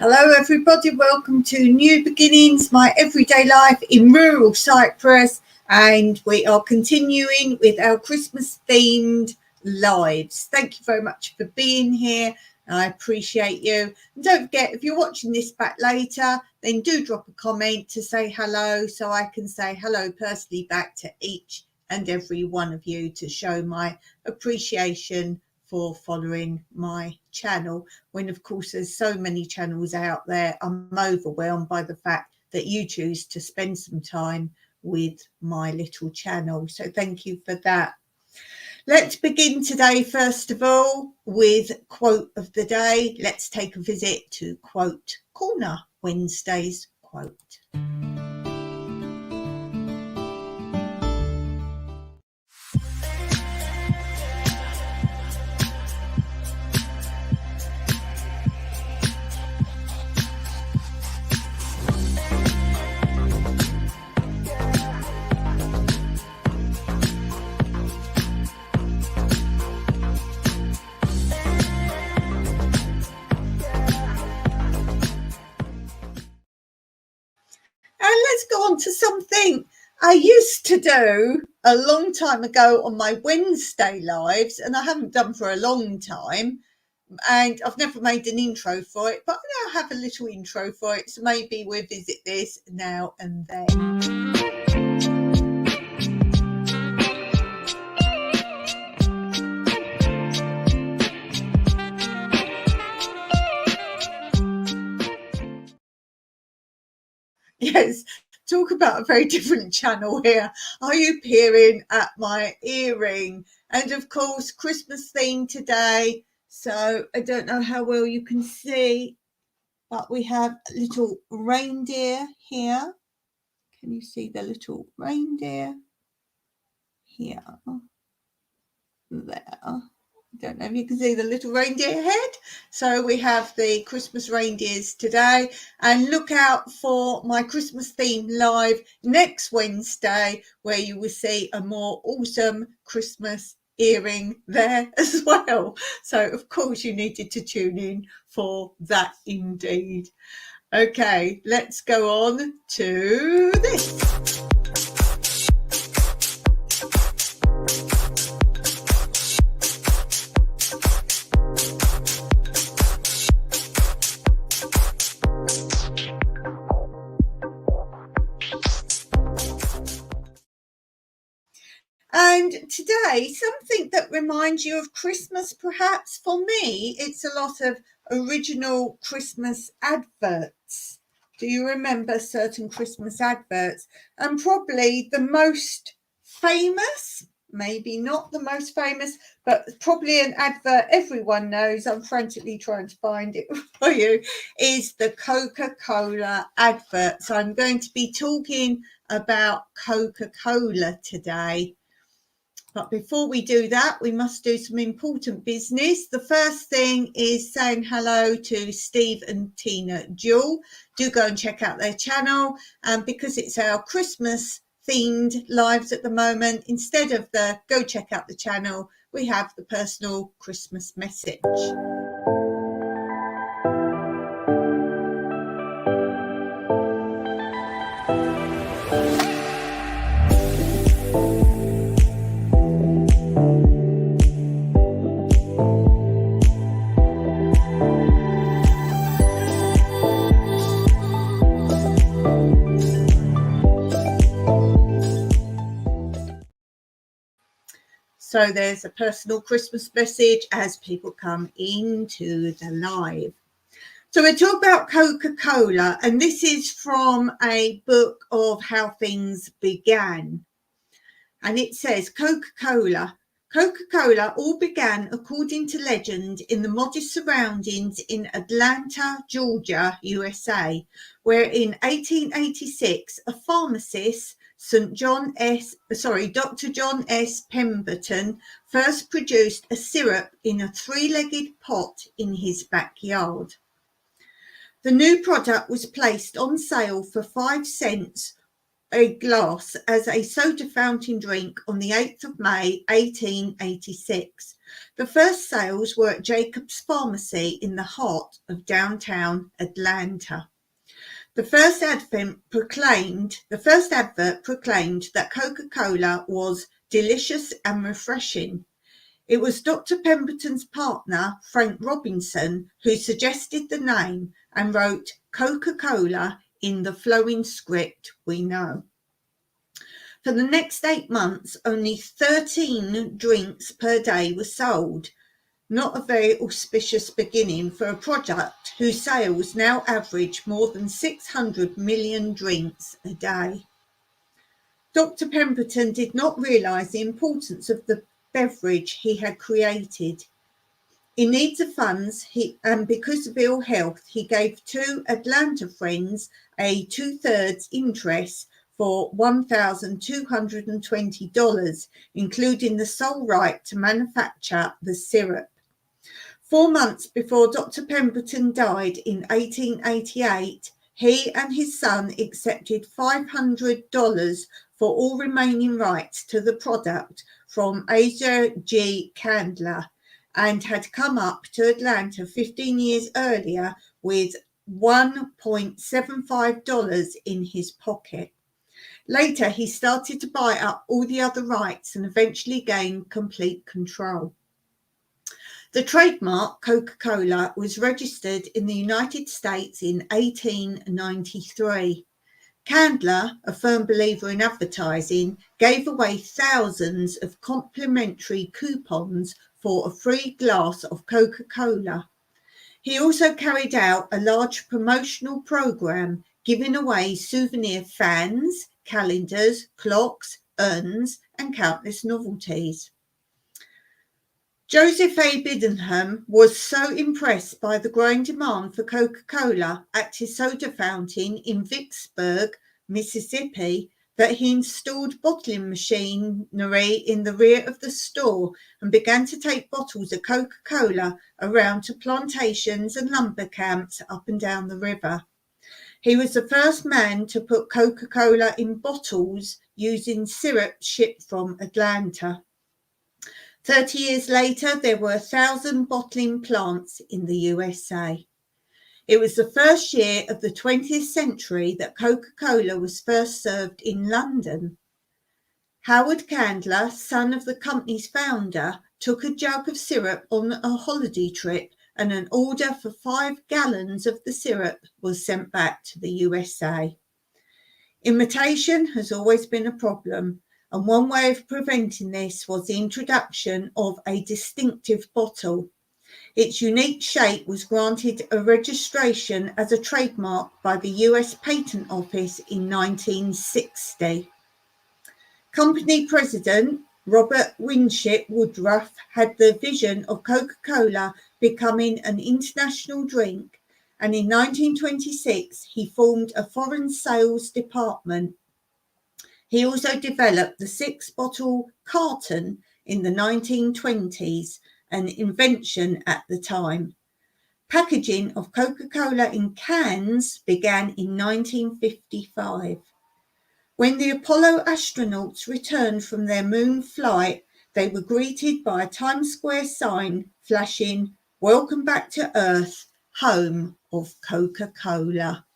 Hello everybody, welcome to New Beginnings, my everyday life in rural Cyprus, and we are continuing with our Christmas themed lives. Thank you very much for being here. I appreciate you. And don't forget, if you're watching this back later, then do drop a comment to say hello so I can say hello personally back to each and every one of you to show my appreciation for following my channel, when of course there's so many channels out there. I'm overwhelmed by the fact that you choose to spend some time with my little channel, so thank you for that. Let's begin today first of all with quote of the day. Let's take a visit to Quote Corner, Wednesday's quote. And let's go on to something I used to do a long time ago on my Wednesday lives, and I haven't done for a long time, and I've never made an intro for it, but I now have a little intro for it, so maybe we'll visit this now and then. Yes, talk about a very different channel here. Are you peering at my earring? And of course, Christmas theme today. So I don't know how well you can see, but we have a little reindeer here. Can you see the little reindeer? Here. There. I don't know if you can see the little reindeer head. So we have the Christmas reindeers today, and look out for my Christmas theme live next Wednesday, where you will see a more awesome Christmas earring there as well. So of course you needed to tune in for that indeed. Okay, let's go on to this. And today, something that reminds you of Christmas, perhaps. For me, it's a lot of original Christmas adverts. Do you remember certain Christmas adverts? And probably the most famous, maybe not the most famous, but probably an advert everyone knows, I'm frantically trying to find it for you, is the Coca-Cola advert. So I'm going to be talking about Coca-Cola today. But before we do that, we must do some important business. The first thing is saying hello to Steve and Tina Jewell. Do go and check out their channel. And because it's our Christmas themed lives at the moment, instead of the go check out the channel, we have the personal Christmas message. So there's a personal Christmas message as people come into the live. So we're talking about Coca-Cola, and this is from a book of How Things Began. And it says, Coca-Cola all began, according to legend, in the modest surroundings in Atlanta, Georgia, USA, where in 1886, a pharmacist, Dr. John S. Pemberton, first produced a syrup in a three-legged pot in his backyard. The new product was placed on sale for 5 cents a glass as a soda fountain drink on the 8th of May, 1886. The first sales were at Jacob's Pharmacy in the heart of downtown Atlanta. The first advert proclaimed that Coca-Cola was delicious and refreshing. It was Dr. Pemberton's partner, Frank Robinson, who suggested the name and wrote Coca-Cola in the flowing script we know. For the next 8 months, only 13 drinks per day were sold. Not a very auspicious beginning for a product whose sales now average more than 600 million drinks a day. Dr. Pemberton did not realise the importance of the beverage he had created. In need of funds, and because of ill health, he gave 2 Atlanta friends a 2/3 interest for $1,220, including the sole right to manufacture the syrup. 4 months before Dr. Pemberton died in 1888, he and his son accepted $500 for all remaining rights to the product from Asa G. Candler, and had come up to Atlanta 15 years earlier with $1.75 in his pocket. Later, he started to buy up all the other rights and eventually gained complete control. The trademark Coca-Cola was registered in the United States in 1893. Candler, a firm believer in advertising, gave away thousands of complimentary coupons for a free glass of Coca-Cola. He also carried out a large promotional program, giving away souvenir fans, calendars, clocks, urns, and countless novelties. Joseph A. Biddenham was so impressed by the growing demand for Coca-Cola at his soda fountain in Vicksburg, Mississippi, that he installed bottling machinery in the rear of the store and began to take bottles of Coca-Cola around to plantations and lumber camps up and down the river. He was the first man to put Coca-Cola in bottles using syrup shipped from Atlanta. 30 years later, there were 1,000 bottling plants in the USA. It was the first year of the 20th century that Coca-Cola was first served in London. Howard Candler, son of the company's founder, took a jug of syrup on a holiday trip, and an order for 5 gallons of the syrup was sent back to the USA. Imitation has always been a problem, and one way of preventing this was the introduction of a distinctive bottle. Its unique shape was granted a registration as a trademark by the US Patent Office in 1960. Company president Robert Winship Woodruff had the vision of Coca-Cola becoming an international drink, and in 1926 he formed a foreign sales department. He also developed the 6-bottle carton in the 1920s, an invention at the time. Packaging of Coca-Cola in cans began in 1955. When the Apollo astronauts returned from their moon flight, they were greeted by a Times Square sign flashing, "Welcome back to Earth, home of Coca-Cola."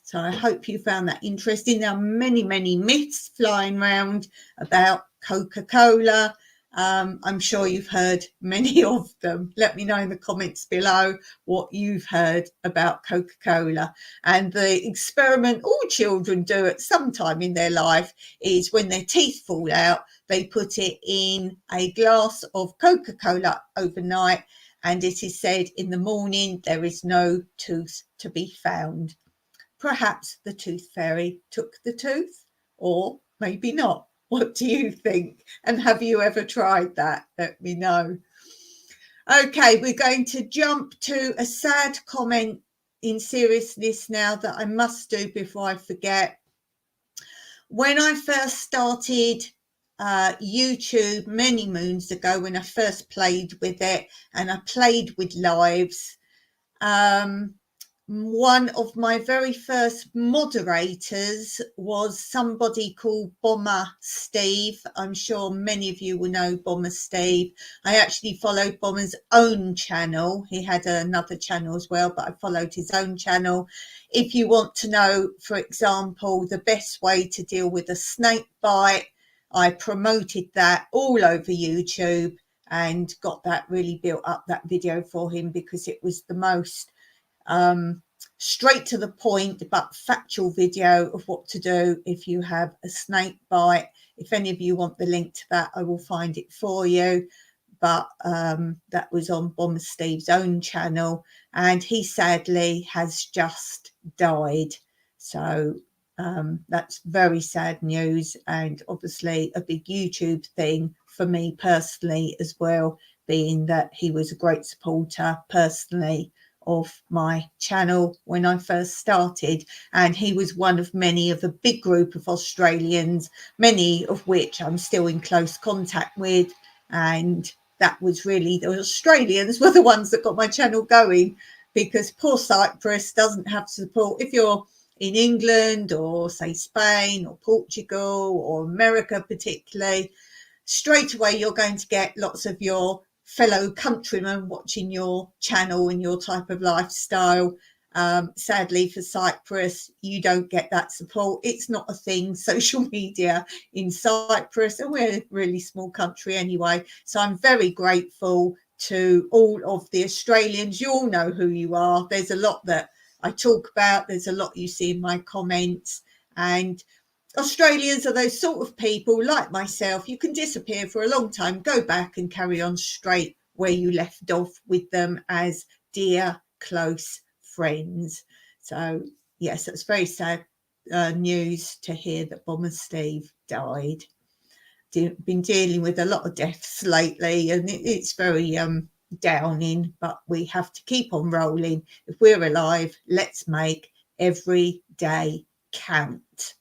So I hope you found that interesting. There are many, many myths flying around about Coca-Cola. I'm sure you've heard many of them. Let me know in the comments below what you've heard about Coca-Cola. And the experiment all children do at some time in their life is when their teeth fall out, they put it in a glass of Coca-Cola overnight, and it is said in the morning there is no tooth to be found. Perhaps the tooth fairy took the tooth, or maybe not. What do you think? And have you ever tried that? Let me know. Okay, we're going to jump to a sad comment in seriousness now that I must do before I forget. When I first started YouTube many moons ago, when I first played with it and I played with lives, one of my very first moderators was somebody called Bomber Steve. I'm sure many of you will know Bomber Steve. I actually followed Bomber's own channel. He had another channel as well, but I followed his own channel. If you want to know, for example, the best way to deal with a snake bite, I promoted that all over YouTube and got that really built up, that video for him, because it was the most straight to the point but factual video of what to do if you have a snake bite. If any of you want the link to that, I will find it for you. But that was on Bomber Steve's own channel, and he sadly has just died. So that's very sad news, and obviously a big YouTube thing for me personally as well, being that he was a great supporter personally of my channel when I first started, and he was one of many of a big group of Australians, many of which I'm still in close contact with. And that was really, the Australians were the ones that got my channel going, because poor Cyprus doesn't have support. If you're in England or say Spain or Portugal or America particularly, straight away you're going to get lots of your fellow countrymen watching your channel and your type of lifestyle. Sadly for Cyprus, you don't get that support. It's not a thing, social media in Cyprus, and we're a really small country anyway. So I'm very grateful to all of the Australians. You all know who you are. There's a lot that I talk about. There's a lot you see in my comments, and Australians are those sort of people like myself. You can disappear for a long time, go back and carry on straight where you left off with them as dear, close friends. So, yes, it's very sad news to hear that Bomber Steve died. Been dealing with a lot of deaths lately, and it's very downing, but we have to keep on rolling. If we're alive, let's make every day count.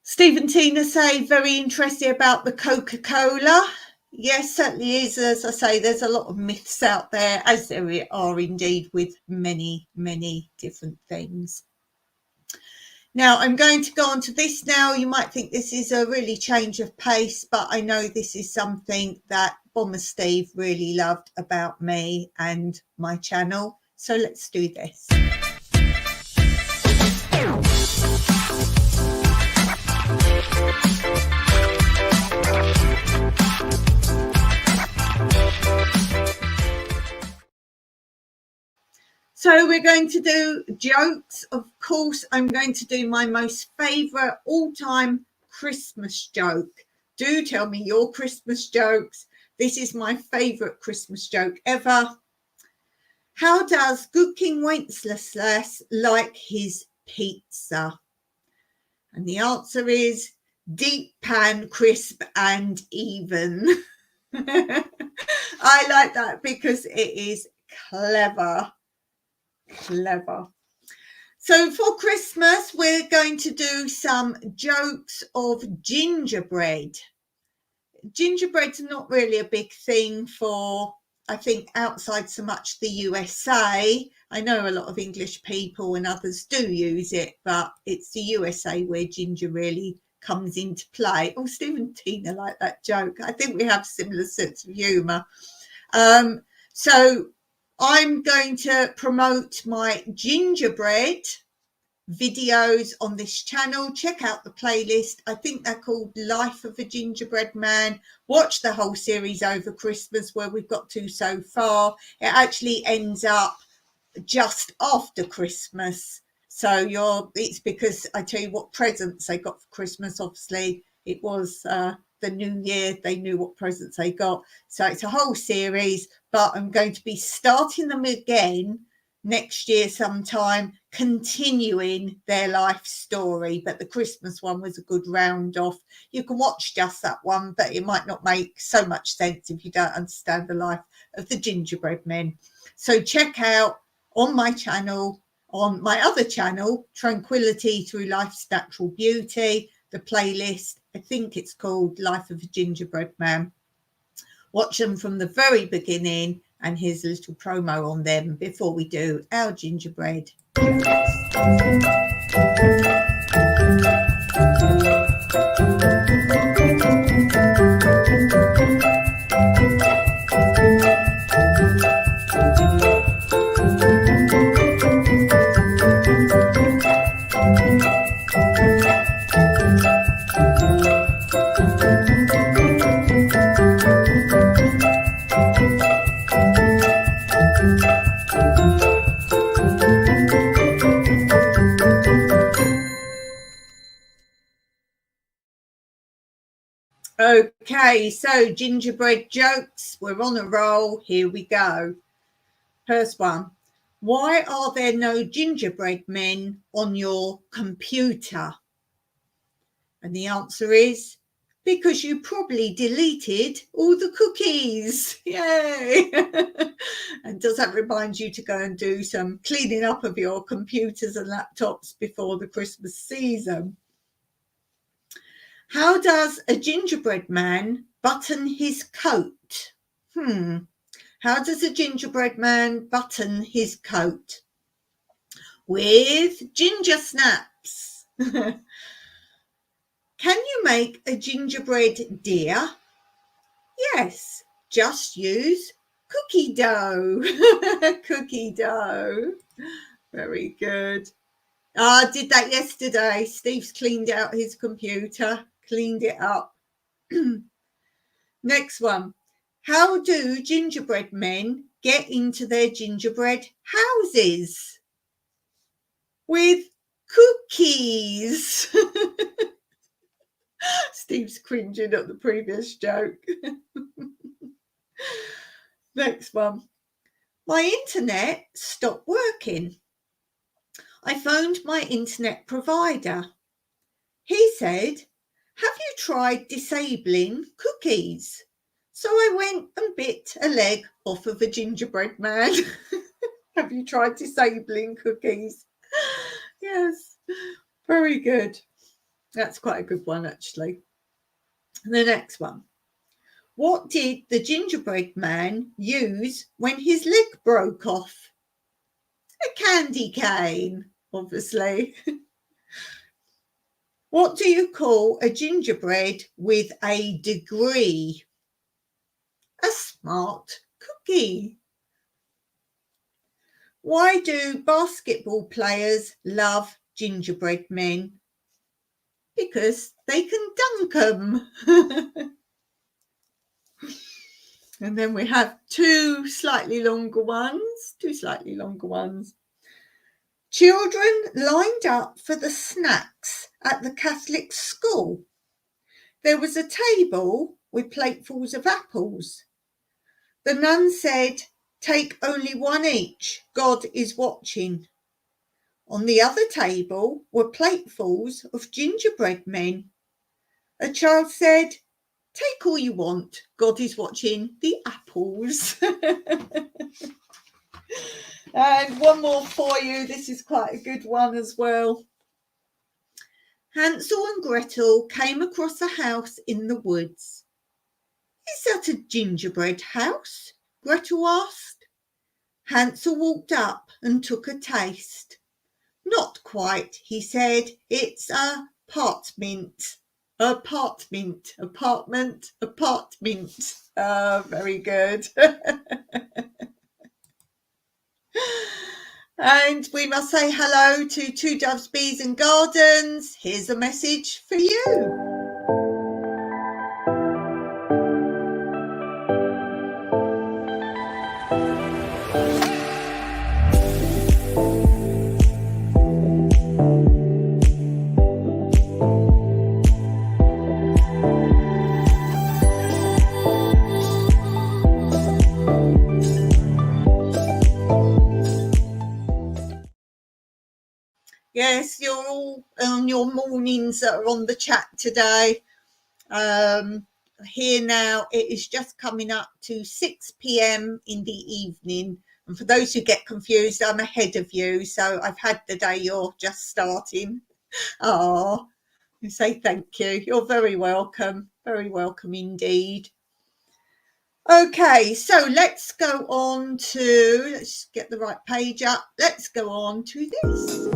Steve and Tina say, very interested about the Coca-Cola. Yes, certainly is. As I say, there's a lot of myths out there, as there are indeed with many, many different things. Now, I'm going to go on to this now. You might think this is a really change of pace, but I know this is something that Bomber Steve really loved about me and my channel. So let's do this. So we're going to do jokes. Of course, I'm going to do my most favourite all-time Christmas joke. Do tell me your Christmas jokes. This is my favourite Christmas joke ever. How does Good King Wenceslas like his pizza? And the answer is deep pan, crisp and even. I like that because it is clever. So for Christmas, we're going to do some jokes of gingerbread. Gingerbread's not really a big thing for, I think, outside so much the USA. I know a lot of English people and others do use it, but it's the USA where ginger really comes into play. Oh, Steve and Tina like that joke. I think we have similar sense of humour. So I'm going to promote my gingerbread videos on this channel. Check out the playlist. I think they're called Life of a Gingerbread Man. Watch the whole series over Christmas, where we've got to so far. It actually ends up just after Christmas. So it's because I tell you what presents they got for Christmas. Obviously, it was the new year. They knew what presents they got. So it's a whole series, but I'm going to be starting them again next year sometime, continuing their life story. But the Christmas one was a good round off. You can watch just that one, but it might not make so much sense if you don't understand the life of the gingerbread men. So check out on my channel, on my other channel, Tranquility Through Life's Natural Beauty, the playlist. I think it's called Life of a Gingerbread Man. Watch them from the very beginning And here's a little promo on them before we do our gingerbread. Okay, so gingerbread jokes, we're on a roll. Here we go. First one. Why are there no gingerbread men on your computer? And the answer is because you probably deleted all the cookies. Yay! And does that remind you to go and do some cleaning up of your computers and laptops before the Christmas season? How does a gingerbread man button his coat? How does a gingerbread man button his coat? With ginger snaps. Can you make a gingerbread deer? Yes, just use cookie dough. Cookie dough. Very good. I did that yesterday. Steve's cleaned out his computer, cleaned it up. Next one. How do gingerbread men get into their gingerbread houses? With cookies. Steve's cringing at the previous joke. Next one. My internet stopped working. I phoned my internet provider. He said, have you tried disabling cookies? So I went and bit a leg off of a gingerbread man. Have you tried disabling cookies? Yes, very good. That's quite a good one, actually. The next one. What did the gingerbread man use when his leg broke off? A candy cane, obviously. What do you call a gingerbread with a degree? A smart cookie. Why do basketball players love gingerbread men? Because they can dunk them. And then we have two slightly longer ones. Children lined up for the snacks at the Catholic school. There was a table with platefuls of apples. The nun said, take only one each, God is watching. On the other table were platefuls of gingerbread men. A child said, take all you want, God is watching the apples. And one more for you. This is quite a good one as well. Hansel and Gretel came across a house in the woods. Is that a gingerbread house? Gretel asked. Hansel walked up and took a taste. Not quite, he said. It's a apartment. Apartment. Very good. And we must say hello to Two Doves, Bees and Gardens. Here's a message for you. Yes, you're all on your mornings that are on the chat today. Here now, it is just coming up to 6 p.m. in the evening. And for those who get confused, I'm ahead of you. So I've had the day you're just starting. Oh, I say thank you. You're very welcome. Very welcome indeed. Okay, so let's go on to, let's get the right page up. Let's go on to this.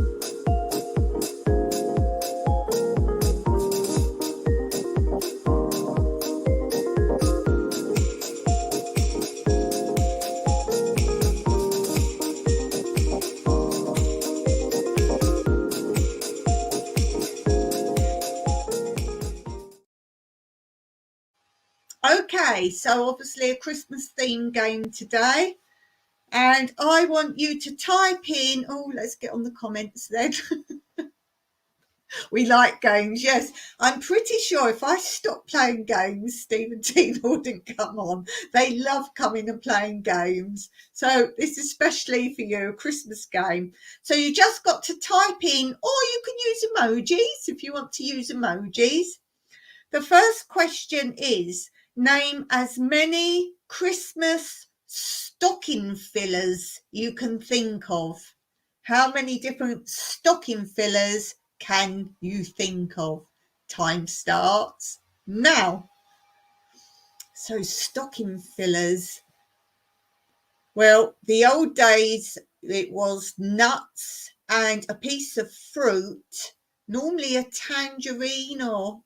Okay, so obviously a Christmas theme game today. And I want you to type in, oh, let's get on the comments then. We like games, yes. I'm pretty sure if I stopped playing games, Steve and Tina wouldn't come on. They love coming and playing games. So this is especially for you, a Christmas game. So you just got to type in, or you can use emojis if you want to use emojis. The first question is, name as many Christmas stocking fillers you can think of. How many different stocking fillers can you think of? Time starts now. So stocking fillers. Well, the old days, it was nuts and a piece of fruit, normally a tangerine or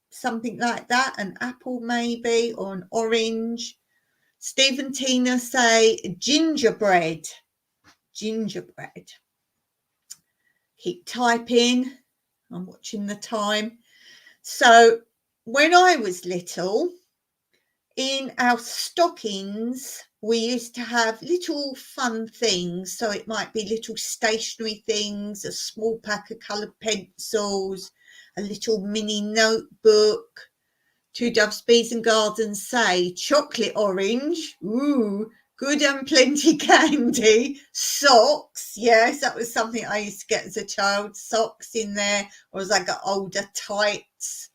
something like that, an apple maybe, or an orange. Steve and Tina say gingerbread. Gingerbread. Keep typing. I'm watching the time. So when I was little, in our stockings, we used to have little fun things. So it might be little stationery things, a small pack of coloured pencils, a little mini notebook. Two Doves, Bees and Gardens say chocolate orange. Ooh, good and plenty candy. Socks. Yes, that was something I used to get as a child. Socks in there. Or as I got older, tights.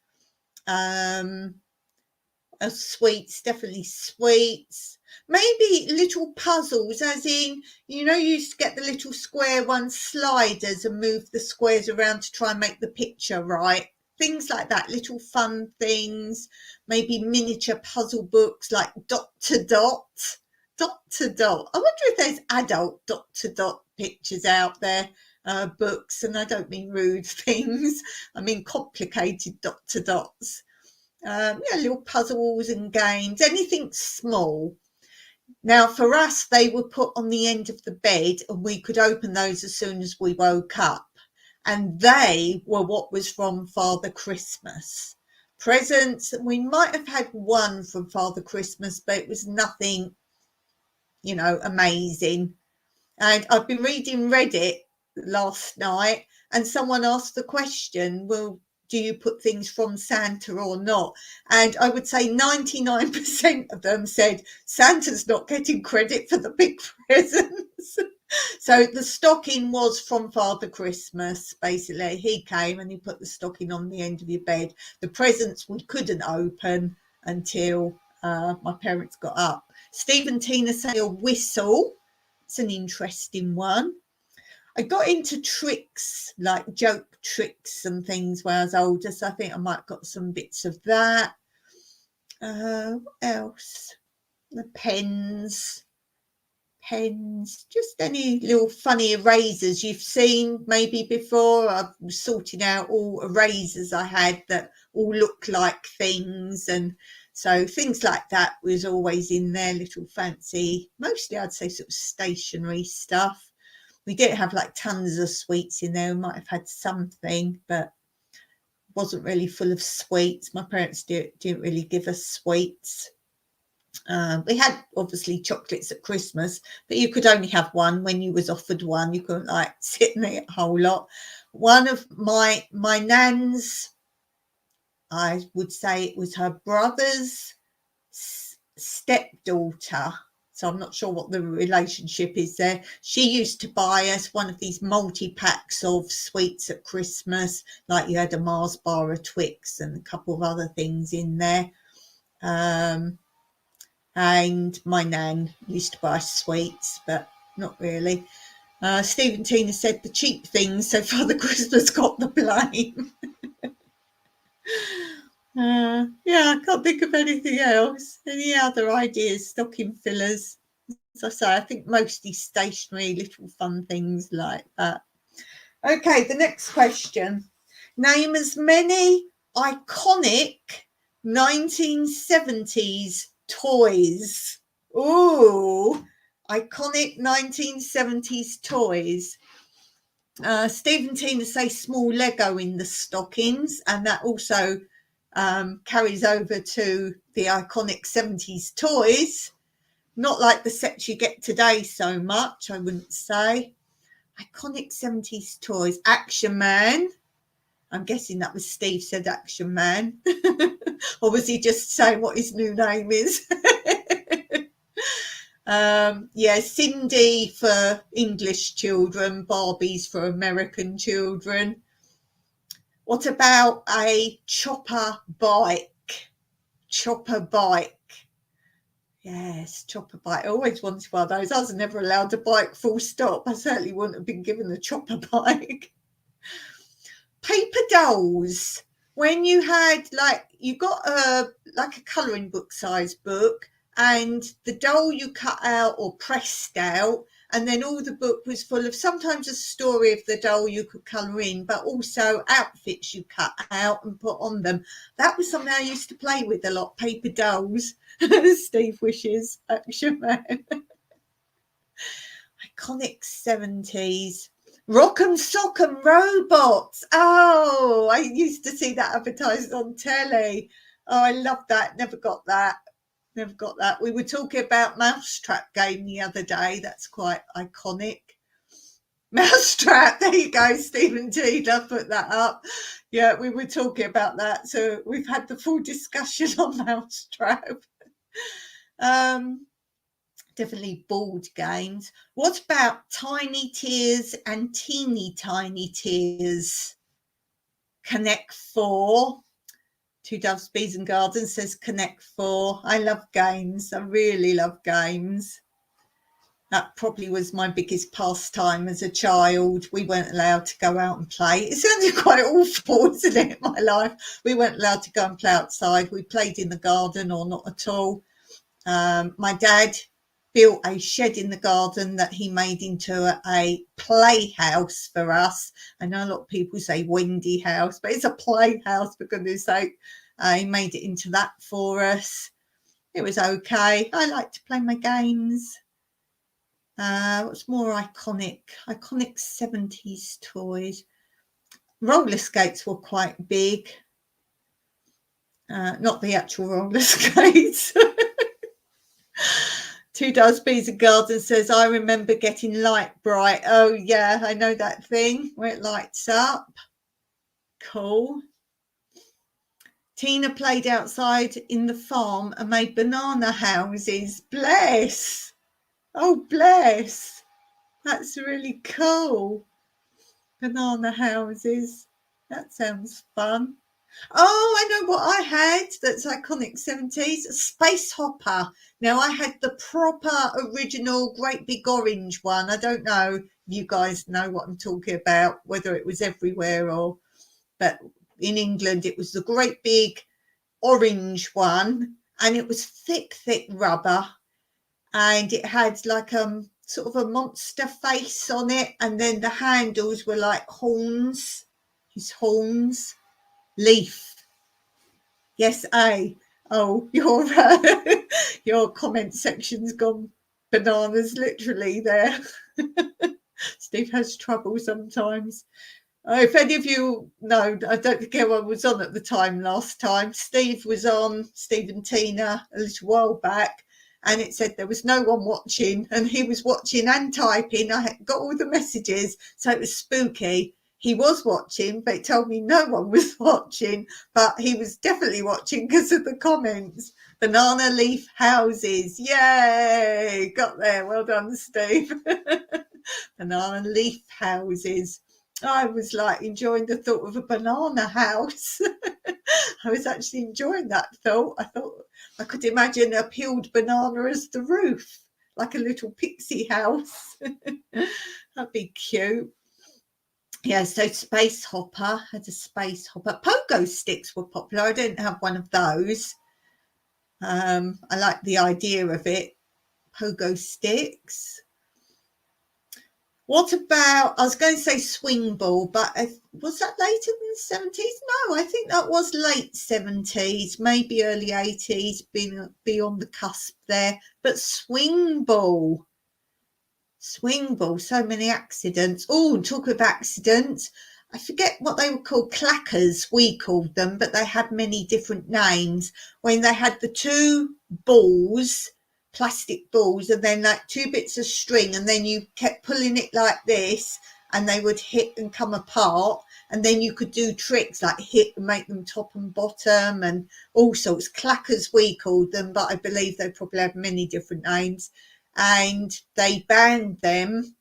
Sweets, definitely sweets. Maybe little puzzles, as in, you used to get the little square ones, sliders, and move the squares around to try and make the picture right. Things like that, little fun things. Maybe miniature puzzle books like dot to dot. Dot to dot. I wonder if there's adult dot to dot pictures out there, books, and I don't mean rude things. I mean complicated dot to dots. Little puzzles and games, anything small. Now, for us, they were put on the end of the bed and we could open those as soon as we woke up. And they were what was from Father Christmas. Presents, we might have had one from Father Christmas, but it was nothing, amazing. And I've been reading Reddit last night and someone asked the question, well, do you put things from Santa or not? And I would say 99% of them said Santa's not getting credit for the big presents. So the stocking was from Father Christmas, basically. He came and he put the stocking on the end of your bed. The presents we couldn't open until my parents got up. Steve and Tina say a whistle. It's an interesting one. I got into tricks, like joke tricks and things when I was older, so I think I might have got some bits of that. What else? The pens, just any little funny erasers you've seen maybe before. I was sorting out all erasers I had that all look like things, and so things like that was always in there, little fancy, mostly I'd say sort of stationery stuff. We didn't have like tons of sweets in there. We might have had something, but wasn't really full of sweets. My parents didn't really give us sweets. We had obviously chocolates at Christmas, but you could only have one. When you was offered one, you couldn't like sit and eat a whole lot. One of my nan's, I would say it was her brother's stepdaughter. So I'm not sure what the relationship is there. She used to buy us one of these multi-packs of sweets at Christmas, like you had a Mars bar, a Twix, and a couple of other things in there. And my nan used to buy sweets, but not really. Steve and Tina said the cheap things, so Father Christmas got the blame. Yeah, I can't think of anything else. Any other ideas, stocking fillers? As I say, I think mostly stationery, little fun things like that. Okay, the next question. Name as many iconic 1970s toys. Ooh, iconic 1970s toys. Steve and Tina say small Lego in the stockings, and that also carries over to the iconic 70s toys. Not like the sets you get today so much, I wouldn't say. Iconic 70s toys. Action Man. I'm guessing that was Steve said Action Man. Or was he just saying what his new name is? Yeah, Cindy for English children, Barbies for American children. What about a chopper bike? Chopper bike. Yes, chopper bike. I always wanted one of those. I was never allowed a bike, full stop. I certainly wouldn't have been given a chopper bike. Paper dolls. When you had you got a colouring book size book, and the doll you cut out or pressed out, and then all the book was full of sometimes a story of the doll you could colour in, but also outfits you cut out and put on them. That was something I used to play with a lot, paper dolls. Steve wishes, Action Man. Iconic 70s. Rock and Sock and Robots. Oh, I used to see that advertised on telly. Oh, I love that. Never got that. Never got that. We were talking about Mousetrap game the other day. That's quite iconic. Mousetrap. There you go, Stephen T. I've put that up. Yeah, we were talking about that. So we've had the full discussion on Mousetrap. Definitely board games. What about Tiny Tears and Teeny Tiny Tears? Connect Four. Two Doves, Bees and Gardens says Connect Four. I love games. I really love games. That probably was my biggest pastime as a child. We weren't allowed to go out and play. It sounded quite awful, isn't it, my life? We weren't allowed to go and play outside. We played in the garden or not at all. My dad built a shed in the garden that he made into a playhouse for us. I know a lot of people say Wendy house, but it's a playhouse, for goodness sake. He made it into that for us. It was okay. I like to play my games. What's more iconic? Iconic 70s toys. Roller skates were quite big. Not the actual roller skates. Two Does Bees and Gardens says, I remember getting Light Bright. Oh, yeah, I know that thing where it lights up. Cool. Tina played outside in the farm and made banana houses. Bless. Oh, bless. That's really cool. Banana houses. That sounds fun. Oh, I know what I had that's iconic 70s. A Space Hopper. Now, I had the proper original great big orange one. I don't know if you guys know what I'm talking about, whether it was everywhere or... But in England, it was the great big orange one. And it was thick rubber. And it had like sort of a monster face on it. And then the handles were like horns. His horns. Leaf. Yes, A. Oh, your comment section's gone bananas literally there. Steve has trouble sometimes. If any of you know, I don't think anyone was on at the time last time. Steve was on, Steve and Tina, a little while back, and it said there was no one watching, and he was watching and typing. I got all the messages, so it was spooky. He was watching, but it told me no one was watching, but he was definitely watching because of the comments. Banana leaf houses. Yay! Got there. Well done, Steve. Banana leaf houses. I was like enjoying the thought of a banana house. I was actually enjoying that thought. I thought I could imagine a peeled banana as the roof, like a little pixie house. That'd be cute. Yeah, so Space Hopper had a Space Hopper. Pogo sticks were popular. I didn't have one of those. I like the idea of it. Pogo sticks. What about, I was going to say swing ball, but was that later than the 70s? No, I think that was late 70s, maybe early 80s, being on the cusp there. But swing ball, so many accidents. Oh, talk of accidents. I forget what they were called, clackers, we called them, but they had many different names. When they had the two balls, plastic balls, and then like two bits of string, and then you kept pulling it like this, and they would hit and come apart. And then you could do tricks like hit and make them top and bottom and all sorts. Clackers, we called them, but I believe they probably had many different names. And they banned them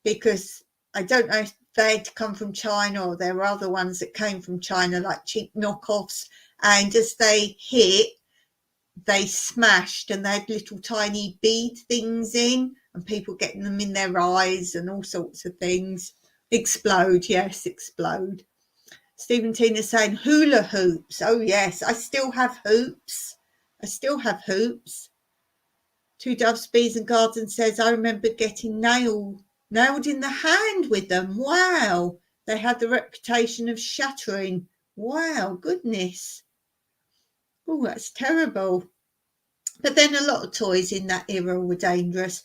because I don't know if they'd come from China or there were other ones that came from China, like cheap knockoffs. And as they hit, they smashed, and they had little tiny bead things in, and people getting them in their eyes and all sorts of things. Explode, yes, explode. Stephen Tina saying hula hoops. Oh yes, I still have hoops. Two Doves, Bees and Gardens says, I remember getting nailed in the hand with them. Wow. They had the reputation of shattering. Wow, goodness. Oh, that's terrible. But then a lot of toys in that era were dangerous.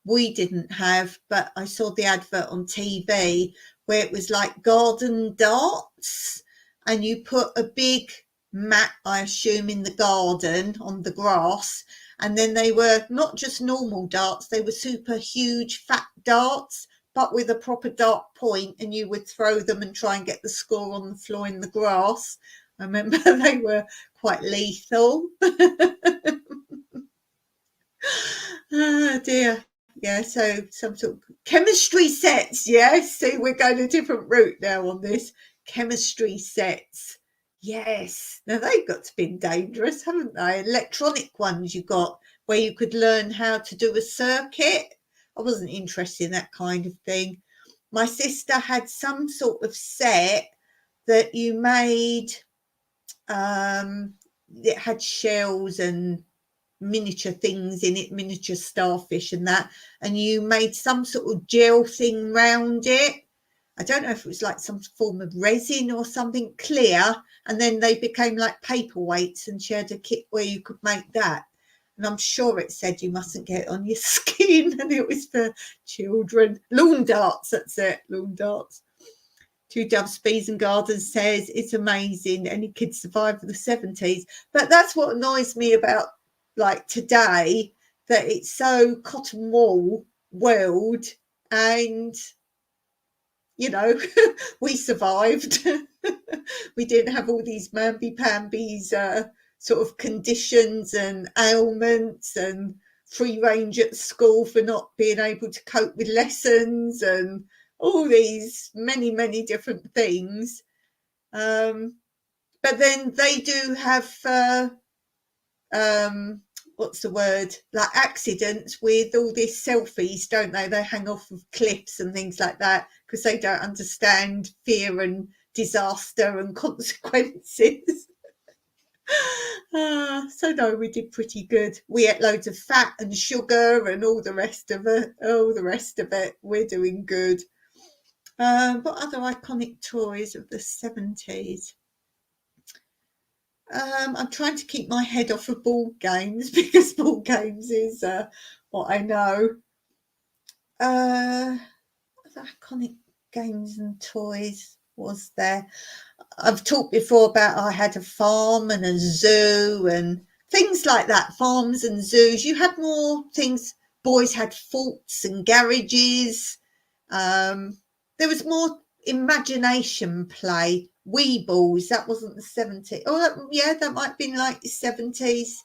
We didn't have, but I saw the advert on TV where it was like garden darts, and you put a big mat, I assume, in the garden on the grass, and then they were not just normal darts, they were super huge fat darts, but with a proper dart point, and you would throw them and try and get the score on the floor in the grass. I remember they were quite lethal. Oh dear. Yeah, so some sort of chemistry sets. Yes, see, we're going a different route now on this. Chemistry sets. Yes. Now they've got to be dangerous, haven't they? Electronic ones you got where you could learn how to do a circuit. I wasn't interested in that kind of thing. My sister had some sort of set that you made. It had shells and miniature things in it, miniature starfish and that, and you made some sort of gel thing round it. I don't know if it was like some form of resin or something clear, and then they became like paperweights, and she had a kit where you could make that. And I'm sure it said you mustn't get it on your skin, and it was for children. Lawn darts, that's it, lawn darts. Two Doves, Bees and Gardens says it's amazing any kid survived the 70s. But that's what annoys me about like today, that it's so cotton wool world, and you know, we survived. We didn't have all these mamby-pambies sort of conditions and ailments, and free range at school for not being able to cope with lessons, and all these many different things. But then they do have what's the word, like accidents with all these selfies, don't they? They hang off of cliffs and things like that because they don't understand fear and disaster and consequences. So no, we did pretty good. We ate loads of fat and sugar and all the rest of it. We're doing good. What other iconic toys of the 70s? I'm trying to keep my head off of board games because board games is what I know. Other iconic games and toys was there. I've talked before about I had a farm and a zoo and things like that. Farms and zoos. You had more things. Boys had forts and garages. There was more imagination play. Weebles, that wasn't the 70s. Oh, that might have been like the 70s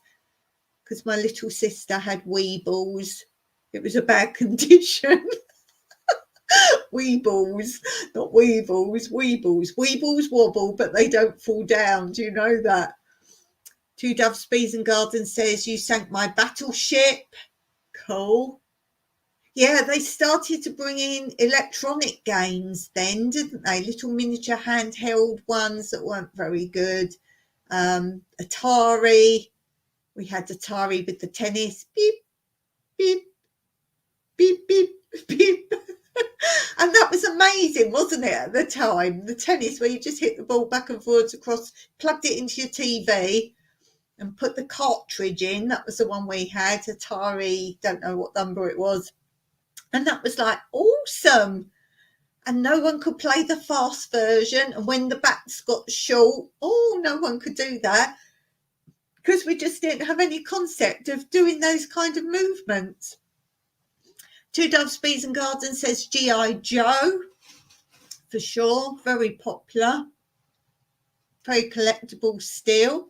because my little sister had Weebles. It was a bad condition. Weebles, not weevils, Weebles. Weebles wobble, but they don't fall down. Do you know that? Two Doves, Bees and Gardens says, you sank my battleship. Cool. Yeah, they started to bring in electronic games then, didn't they? Little miniature handheld ones that weren't very good. Atari. We had Atari with the tennis. Beep, beep, beep, beep, beep. And that was amazing, wasn't it, at the time? The tennis, where you just hit the ball back and forwards across, plugged it into your TV and put the cartridge in. That was the one we had, Atari, don't know what number it was. And that was like awesome. And no one could play the fast version. And when the bats got short, no one could do that, because we just didn't have any concept of doing those kind of movements. Two Doves, Bees and Gardens says G.I. Joe, for sure, very popular, very collectible still.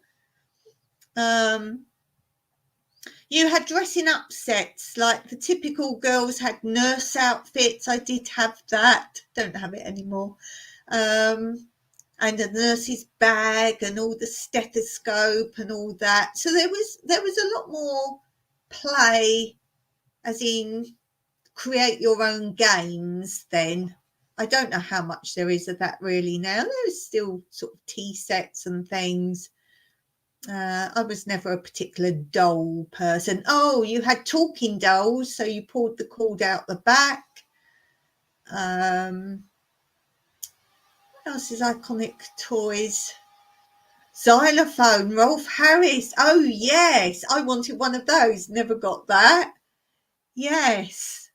You had dressing up sets, like the typical girls had nurse outfits. I did have that, don't have it anymore. And a nurse's bag and all the stethoscope and all that. So there was a lot more play, as in create your own games then. I don't know how much there is of that really now. There's still sort of tea sets and things. I was never a particular doll person. Oh, you had talking dolls, so you pulled the cord out the back. What else is iconic toys? Xylophone, Rolf Harris. Oh, yes. I wanted one of those. Never got that. Yes.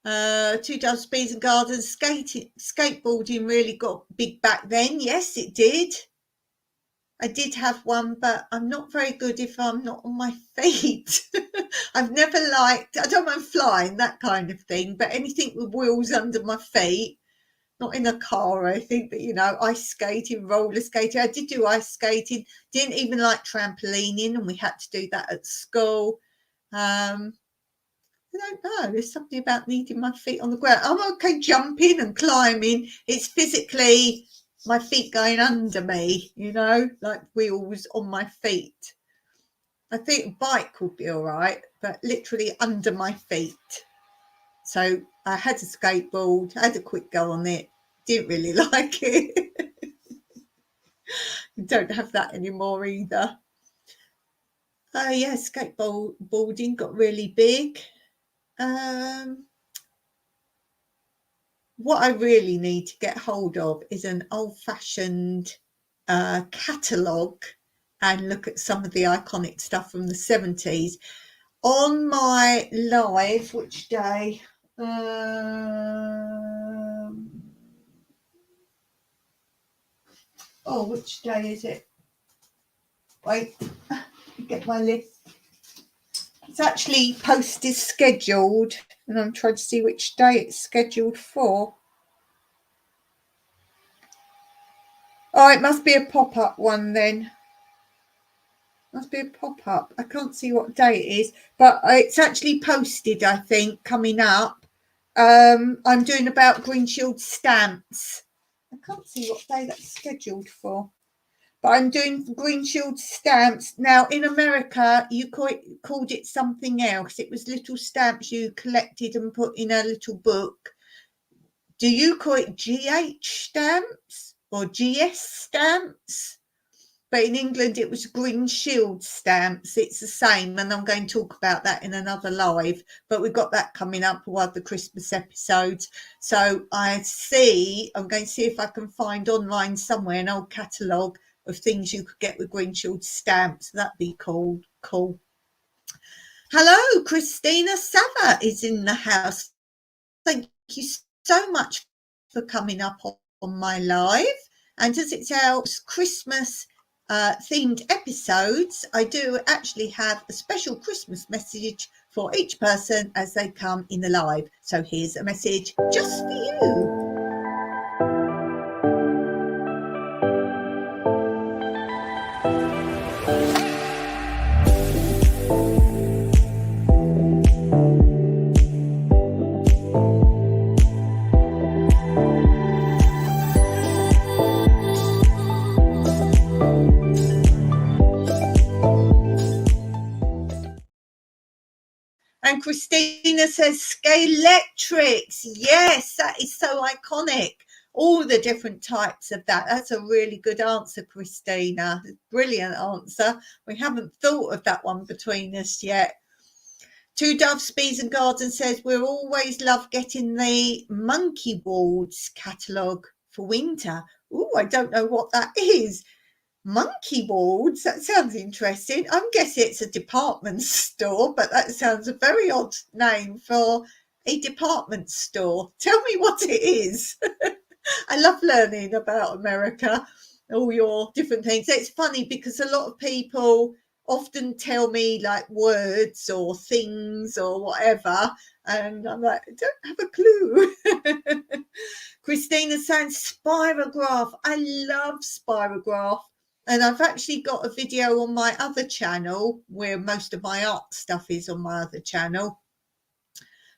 Two Doves, Bees and Gardens. Skateboarding really got big back then. Yes, it did. I did have one, but I'm not very good if I'm not on my feet. I've never liked, I don't mind flying, that kind of thing, but anything with wheels under my feet, not in a car or anything, but, ice skating, roller skating. I did do ice skating, didn't even like trampolining, and we had to do that at school. I don't know, there's something about needing my feet on the ground. I'm okay jumping and climbing. It's physically my feet going under me, like wheels on my feet. I think a bike would be all right, but literally under my feet. So I had a skateboard, I had a quick go on it, didn't really like it. Don't have that anymore either. Yeah, skateboarding got really big. What I really need to get hold of is an old-fashioned catalogue and look at some of the iconic stuff from the 70s. On my live, which day? Which day is it? Wait, get my list. It's actually posted scheduled, and I'm trying to see which day it's scheduled for. Oh, it must be a pop-up one then. Must be a pop-up. I can't see what day it is, but it's actually posted, I think, coming up. I'm doing about Green Shield stamps. I can't see what day that's scheduled for, but I'm doing Green Shield stamps. Now, in America, you called it something else. It was little stamps you collected and put in a little book. Do you call it GH stamps or GS stamps? But in England, it was Green Shield stamps. It's the same, and I'm going to talk about that in another live. But we've got that coming up for one of the Christmas episodes. So I'm going to see if I can find online somewhere an old catalogue of things you could get with Green Shield stamps. That'd be cool. Hello, Christina Sava is in the house. Thank you so much for coming up on my live. And as it's our Christmas themed episodes, I do actually have a special Christmas message for each person as they come in the live. So here's a message just for you. And Christina says Scalextrics. Yes, that is so iconic. All the different types of that. That's a really good answer, Christina. Brilliant answer. We haven't thought of that one between us yet. Two Doves, Bees and Garden says we'll always love getting the Monkey Boards catalogue for winter. Oh, I don't know what that is. Monkey Boards, that sounds interesting. I'm guessing it's a department store, but that sounds a very odd name for a department store. Tell me what it is. I love learning about America, all your different things. It's funny because a lot of people often tell me like words or things or whatever, and I'm like, I don't have a clue. Christina's saying spirograph. I love spirograph. And I've actually got a video on my other channel where most of my art stuff is on my other channel,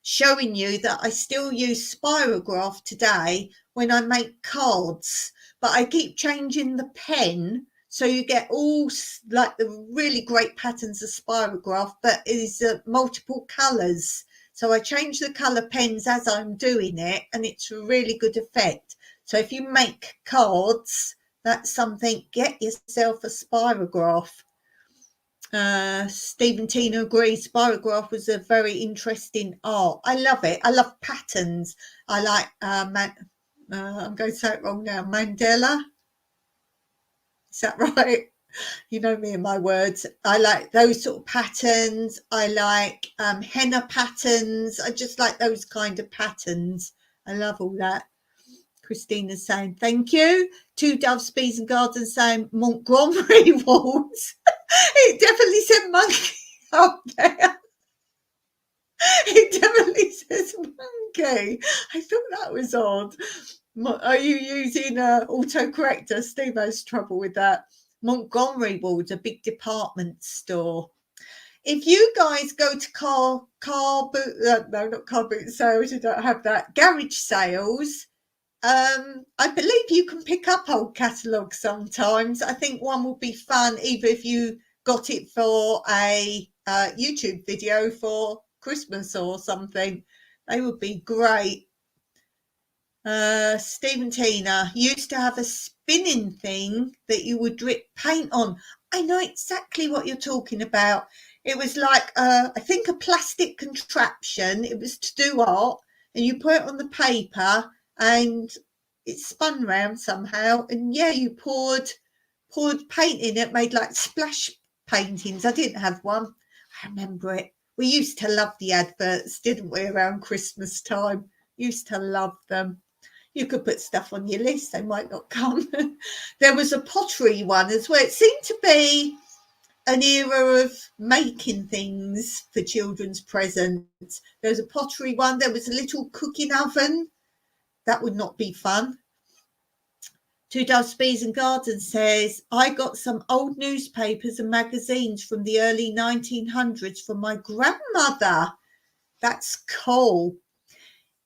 showing you that I still use spirograph today when I make cards, but I keep changing the pen. So you get all like the really great patterns of spirograph, but it is multiple colours. So I change the colour pens as I'm doing it, and it's a really good effect. So if you make cards, that's something, get yourself a spirograph. Stephen Tina agrees, spirograph was a very interesting art. I love it. I love patterns. I like, I'm going to say it wrong now, Mandela. Is that right? You know me and my words. I like those sort of patterns. I like henna patterns. I just like those kind of patterns. I love all that. Christina's saying thank you. Two Doves, Bees and Gardens saying Montgomery walls. It definitely said monkey up there. It definitely says monkey. I thought that was odd. Are you using autocorrector? Steve has trouble with that. Montgomery Ward's a big department store. If you guys go to car boot sales, you don't have that, garage sales, I believe you can pick up old catalogues sometimes. I think one would be fun, even if you got it for a YouTube video for Christmas or something. They would be great. Stephen Tina used to have a spinning thing that you would drip paint on. I know exactly what you're talking about. It was like, I think, a plastic contraption. It was to do art, and you put it on the paper and it spun round somehow. And yeah, you poured paint in it, made like splash paintings. I didn't have one. I remember it. We used to love the adverts, didn't we, around Christmas time? Used to love them. You could put stuff on your list, they might not come. There was a pottery one as well. It seemed to be an era of making things for children's presents. There was a pottery one. There was a little cooking oven. That would not be fun. Two Doves, Bees and Gardens says, I got some old newspapers and magazines from the early 1900s from my grandmother. That's cool.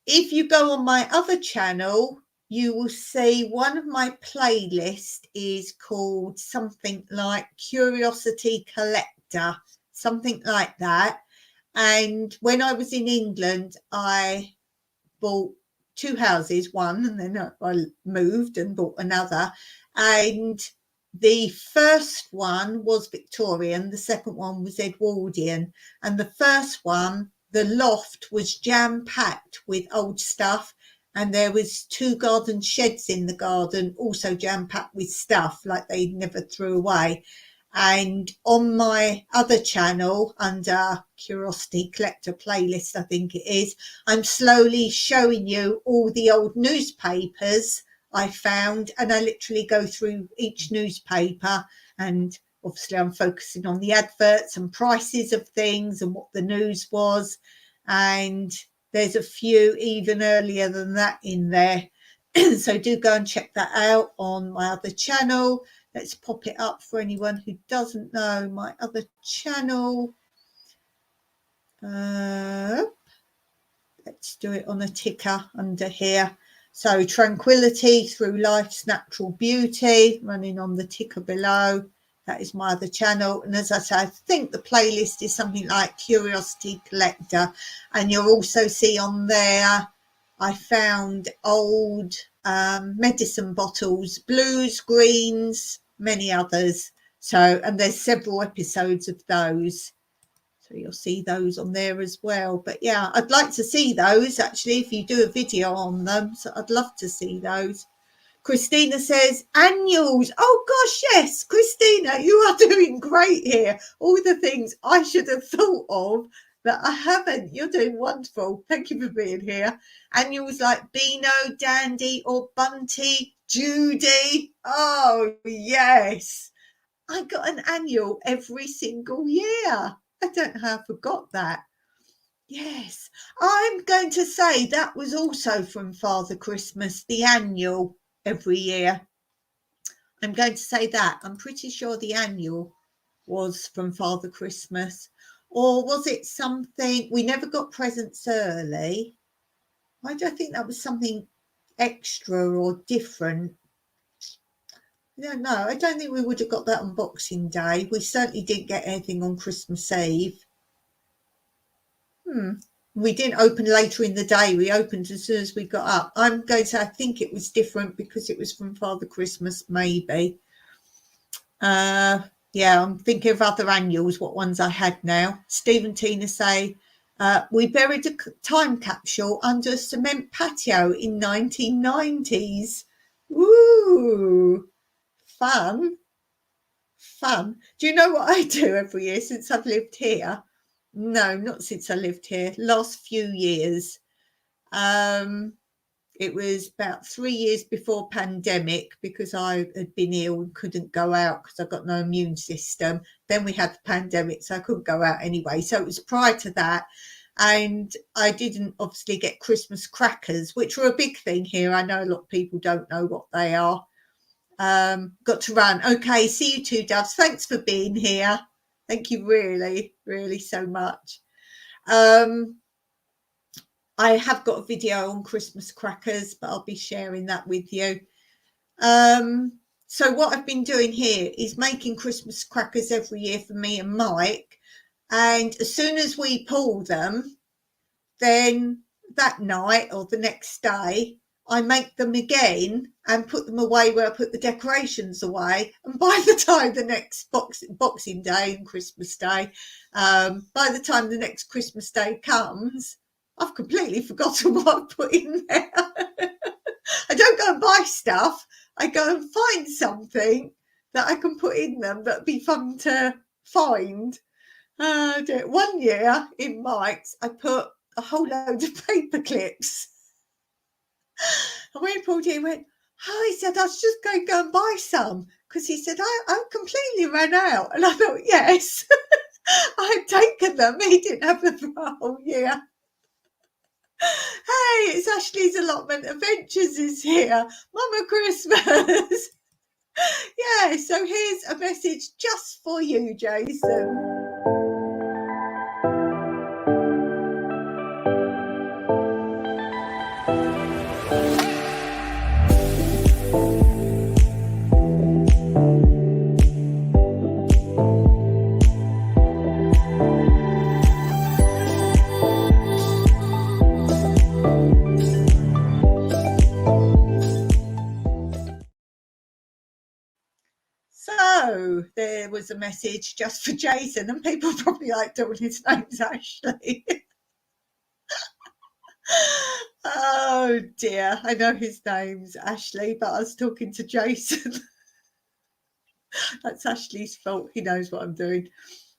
If you go on my other channel, you will see one of my playlists is called something like Curiosity Collector, something like that. And when I was in England, I bought two houses, one, and then I moved and bought another. And the first one was Victorian, the second one was Edwardian. And the first one, the loft was jam-packed with old stuff, and there was two garden sheds in the garden, also jam-packed with stuff like they never threw away. And on my other channel, under Curiosity Collector Playlist, I think it is, I'm slowly showing you all the old newspapers I found, and I literally go through each newspaper, and obviously I'm focusing on the adverts and prices of things and what the news was. And there's a few even earlier than that in there. So do go and check that out on my other channel. Let's pop it up for anyone who doesn't know my other channel. Let's do it on a ticker under here. So Tranquility Through Life's Natural Beauty, running on the ticker below. That is my other channel. And as I say, I think the playlist is something like Curiosity Collector. And you'll also see on there, I found old medicine bottles, blues, greens, many others. So, and there's several episodes of those. So you'll see those on there as well. But yeah, I'd like to see those actually, if you do a video on them. So I'd love to see those. Christina says, annuals. Oh gosh, yes, Christina, you are doing great here. All the things I should have thought of that I haven't. You're doing wonderful. Thank you for being here. Annuals like Beano, Dandy, or Bunty, Judy. Oh yes, I got an annual every single year. I don't know how I forgot that. Yes, I'm going to say that was also from Father Christmas, the annual every year. I'm going to say that. I'm pretty sure the annual was from Father Christmas. Or was it something, we never got presents early. I don't think that was something extra or different. I don't know. I don't think we would have got that on Boxing Day. We certainly didn't get anything on Christmas Eve. We didn't open later in the day. We opened as soon as we got up. I'm going to say I think it was different because it was from Father Christmas, maybe. Yeah, I'm thinking of other annuals, what ones I had now. Steve and Tina say, we buried a time capsule under a cement patio in 1990s. Woo! Fun. Do you know what I do every year since I've lived here? No, not since I lived here. Last few years. It was about 3 years before pandemic because I had been ill and couldn't go out because I've got no immune system. Then we had the pandemic, so I couldn't go out anyway. So it was prior to that. And I didn't obviously get Christmas crackers, which were a big thing here. I know a lot of people don't know what they are. Got to run. Okay, see you too, Doves. Thanks for being here. Thank you really, really so much. I have got a video on Christmas crackers, but I'll be sharing that with you. So what I've been doing here is making Christmas crackers every year for me and Mike. And as soon as we pull them, then that night or the next day, I make them again and put them away where I put the decorations away. And by the time the next Boxing Day and Christmas Day, by the time the next Christmas Day comes, I've completely forgotten what I've put in there. I don't go and buy stuff. I go and find something that I can put in them that'd be fun to find. One year in Mike's, I put a whole load of paper clips. And when he pulled in, he went, oh, he said, I was just going to go and buy some. Because he said, I completely ran out. And I thought, yes, I had taken them. He didn't have them for a whole year. Hey, it's Ashley's Allotment Adventures is here. Mama Christmas. Yeah, so here's a message just for you, Jason. So there was a message just for Jason, and people probably like doing his name's Ashley. Oh dear, I know his name's Ashley, but I was talking to Jason. That's Ashley's fault. He knows what I'm doing.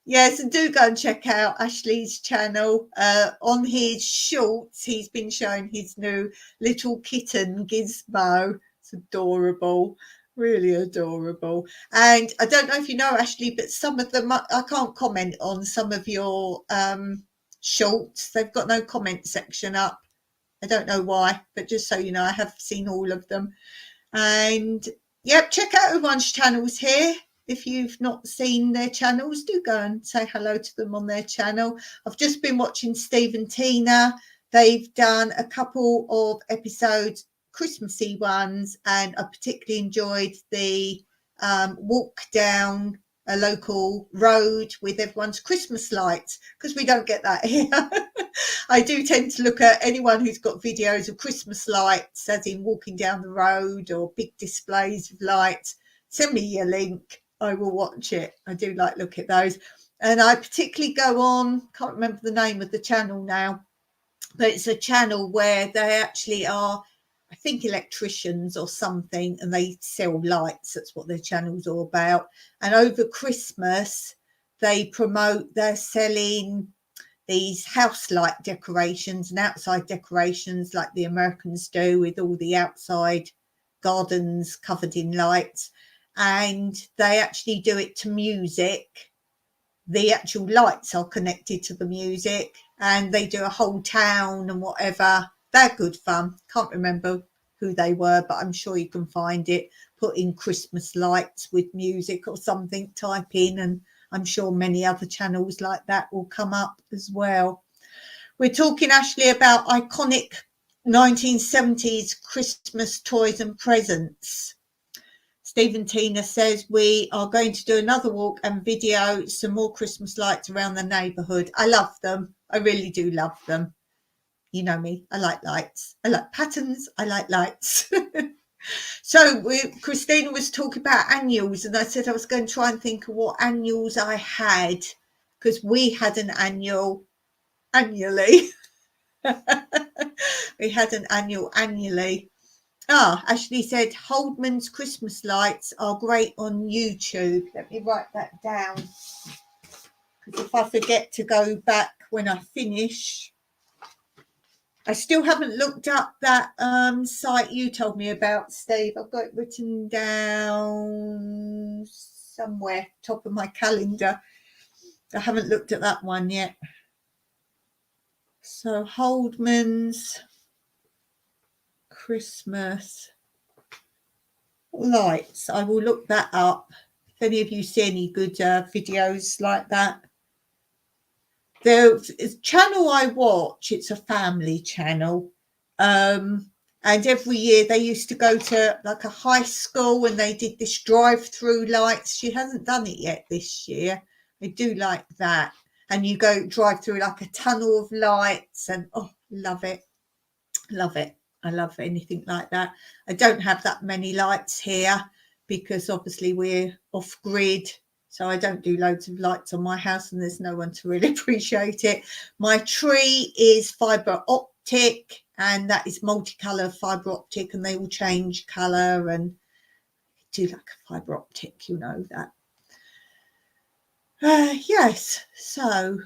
Yes, and do go and check out Ashley's channel. On his shorts, he's been showing his new little kitten Gizmo. It's adorable. Really adorable. And I don't know if you know, Ashley, but some of them, I can't comment on some of your shorts. They've got no comment section up. I don't know why, but just so you know, I have seen all of them. And yep, check out everyone's channels here. If you've not seen their channels, do go and say hello to them on their channel. I've just been watching Steve and Tina. They've done a couple of episodes, Christmassy ones, and I particularly enjoyed the walk down a local road with everyone's Christmas lights, because we don't get that here. I do tend to look at anyone who's got videos of Christmas lights, as in walking down the road or big displays of lights. Send me your link. I will watch it. I do like look at those. And I particularly go on, can't remember the name of the channel now, but it's a channel where they actually are, I think, electricians or something, and they sell lights. That's what their channel's all about. And over Christmas, they're selling these house light decorations and outside decorations like the Americans do, with all the outside gardens covered in lights. And they actually do it to music. The actual lights are connected to the music, and they do a whole town and whatever. They're good fun. Can't remember who they were, but I'm sure you can find it. Put in Christmas lights with music or something, type in, and I'm sure many other channels like that will come up as well. We're talking, Ashley, about iconic 1970s Christmas toys and presents. Stephen Tina says we are going to do another walk and video some more Christmas lights around the neighbourhood. I love them. I really do love them. You know me. I like lights. I like patterns. I like lights. So Christina was talking about annuals, and I said I was going to try and think of what annuals I had, because we had an annual annually. We had an annual annually. Ashley said Holdman's Christmas lights are great on YouTube. Let me write that down, because if I forget to go back when I finish. I still haven't looked up that site you told me about, Steve. I've got it written down somewhere, top of my calendar. I haven't looked at that one yet. So Holdman's Christmas lights. I will look that up. If any of you see any good videos like that. The channel I watch, it's a family channel, and every year they used to go to like a high school and they did this drive-through lights. She hasn't done it yet this year. I do like that. And you go drive through like a tunnel of lights, and love it. Love it. I love anything like that. I don't have that many lights here because obviously we're off grid. So I don't do loads of lights on my house, and there's no one to really appreciate it. My tree is fibre optic, and that is multicolour fibre optic, and they all change colour, and I do like a fibre optic, you know that. Yes, so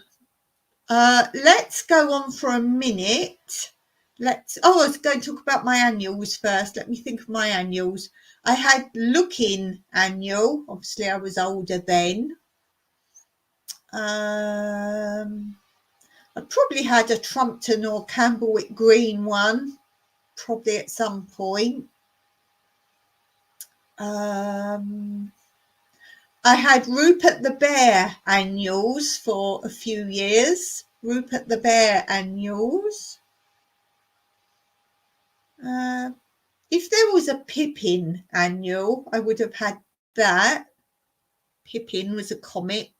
let's go on for a minute. I was going to talk about my annuals first. Let me think of my annuals. I had Looking annual. Obviously, I was older then. I probably had a Trumpton or Camberwick Green one, probably at some point. I had Rupert the Bear annuals for a few years. Rupert the Bear annuals. If there was a Pippin annual, I would have had that. Pippin was a comic,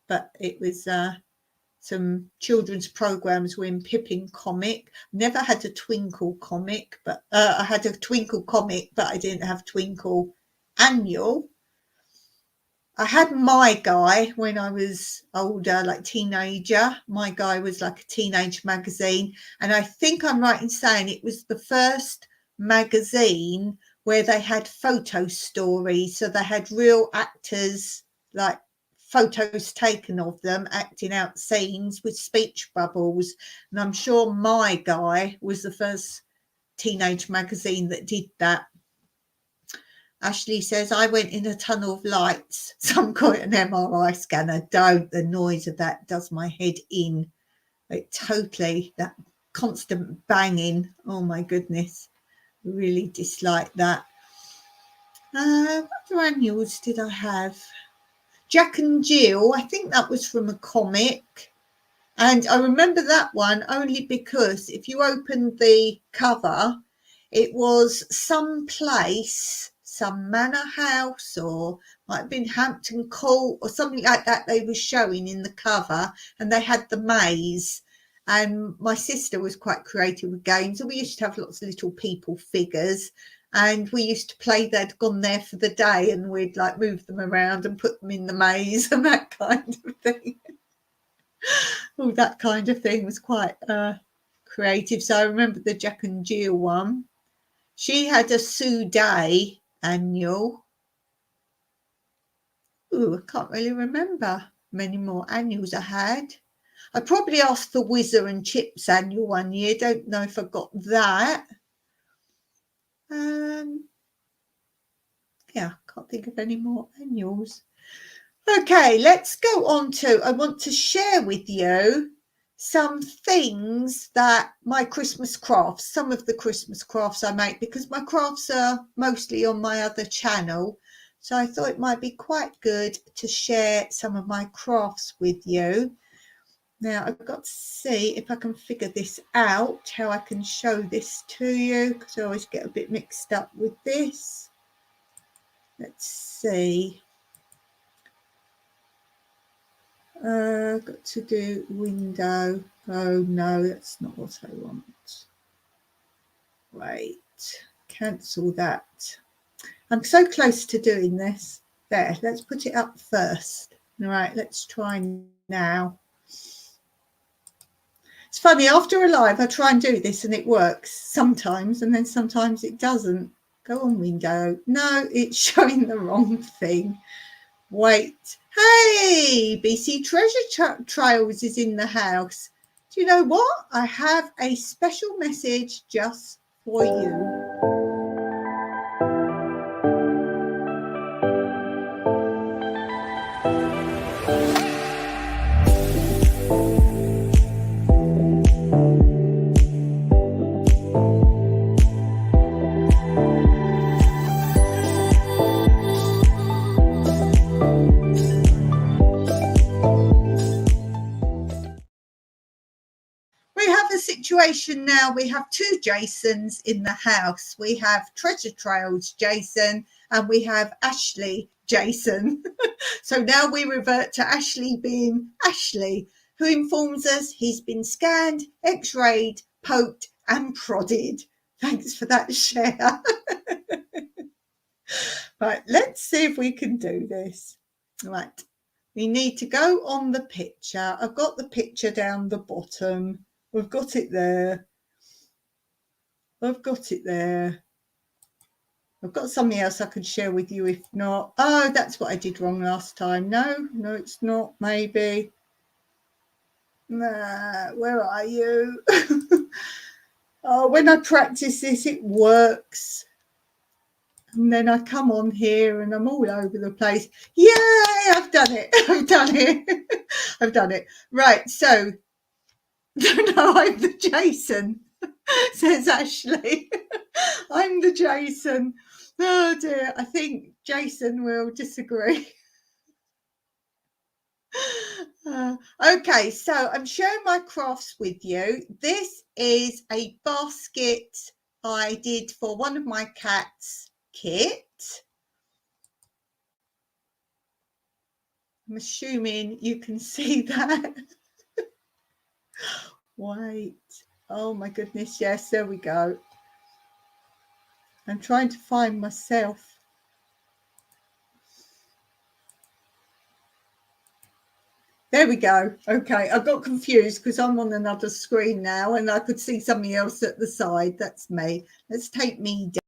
but it was some children's programs were in Pippin comic. Never had a Twinkle comic, but I had a Twinkle comic, but I didn't have Twinkle annual. I had My Guy when I was older, like teenager. My Guy was like a teenage magazine, and I think I'm right in saying it was the first magazine where they had photo stories. So they had real actors, like photos taken of them acting out scenes with speech bubbles. And I'm sure My Guy was the first teenage magazine that did that. Ashley says, I went in a tunnel of lights. Some call it an MRI scanner. Don't. The noise of that does my head in. It totally, that constant banging. Oh, my goodness. Really dislike that. What other annuals did I have? Jack and Jill. I think that was from a comic. And I remember that one only because if you opened the cover, it was some place some manor house, or might have been Hampton Court or something like that they were showing in the cover, and they had the maze. And my sister was quite creative with games, and we used to have lots of little people figures, and we used to play they'd gone there for the day, and we'd like move them around and put them in the maze and that kind of thing. All that kind of thing was quite creative. So I remember the Jack and Jill one. She had a Sue Day annual. Ooh, I can't really remember many more annuals I had. I probably asked for Whizzer and Chips annual one year. Don't know if I got that. Yeah, can't think of any more annuals. Okay, let's go on to, I want to share with you some things that my Christmas crafts, some of the Christmas crafts I make, because my crafts are mostly on my other channel. So I thought it might be quite good to share some of my crafts with you. Now I've got to see if I can figure this out, how I can show this to you, because I always get a bit mixed up with this. Let's see. Got to do window. Oh no, that's not what I want. Wait, cancel that. I'm so close to doing this. There, let's put it up first. All right, let's try now. It's funny, after a live, I try and do this and it works sometimes, and then sometimes it doesn't. Go on, window. No, it's showing the wrong thing. Wait. Hey, BC Treasure Trails is in the house. Do you know what? I have a special message just for you. We have a situation now. We have two Jasons in the house. We have Treasure Trails Jason and we have Ashley Jason. So now we revert to Ashley being Ashley, who informs us he's been scanned, x-rayed, poked and prodded. Thanks for that share. Right, let's see if we can do this. Right, we need to go on the picture. I've got the picture down the bottom. We've got it there. I've got it there. I've got something else I could share with you if not. Oh, that's what I did wrong last time. No, it's not. Maybe. Nah, where are you? Oh, when I practice this, it works. And then I come on here and I'm all over the place. Yay, I've done it. I've done it. I've done it. Right, so, no, I'm the Jason, says Ashley. I'm the Jason. Oh dear, I think Jason will disagree. Okay, so I'm sharing my crafts with you. This is a basket I did for one of my cats' kit. I'm assuming you can see that. Wait. Oh my goodness, yes, there we go. I'm trying to find myself. There we go. Okay, I got confused because I'm on another screen now and I could see something else at the side. That's me. Let's take me down.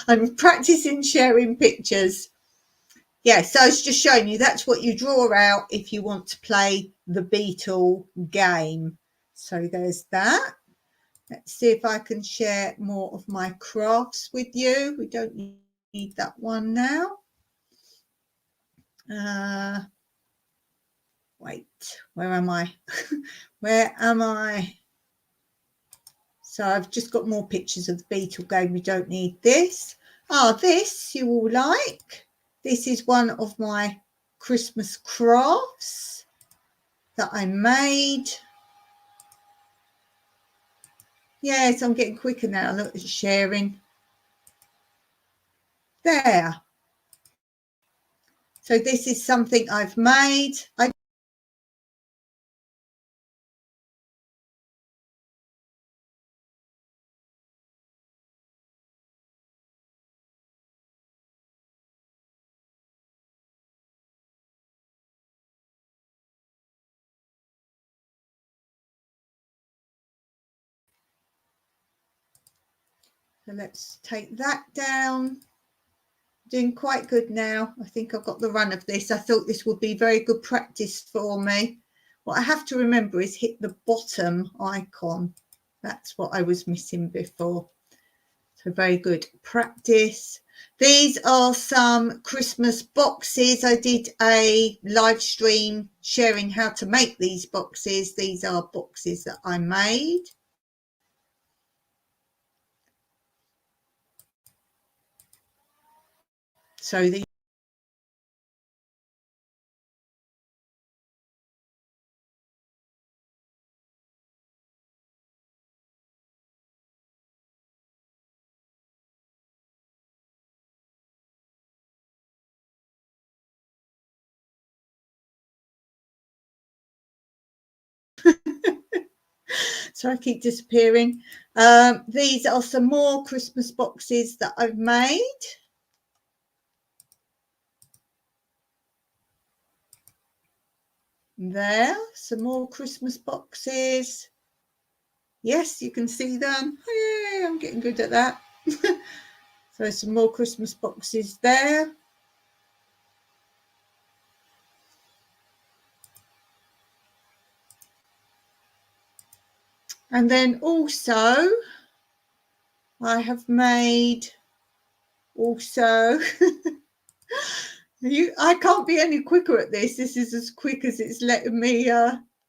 I'm practicing sharing pictures. Yeah, so I was just showing you that's what you draw out if you want to play the beetle game. So there's that. Let's see if I can share more of my crafts with you. We don't need that one now. Wait, where am I? Where am I? So I've just got more pictures of the beetle game. We don't need this. This you will like. This is one of my Christmas crafts that I made. Yes, I'm getting quicker now. Look at sharing. There. So this is something I've made. So let's take that down. Doing quite good now. I think I've got the run of this. I thought this would be very good practice for me. What I have to remember is hit the bottom icon. That's what I was missing before. So very good practice. These are some Christmas boxes. I did a live stream sharing how to make these boxes. These are boxes that I made. So the so I keep disappearing. These are some more Christmas boxes that I've made. There, some more Christmas boxes. Yes, you can see them. Yay, I'm getting good at that. So some more Christmas boxes there. And then also I have made also I can't be any quicker at this. This is as quick as it's letting me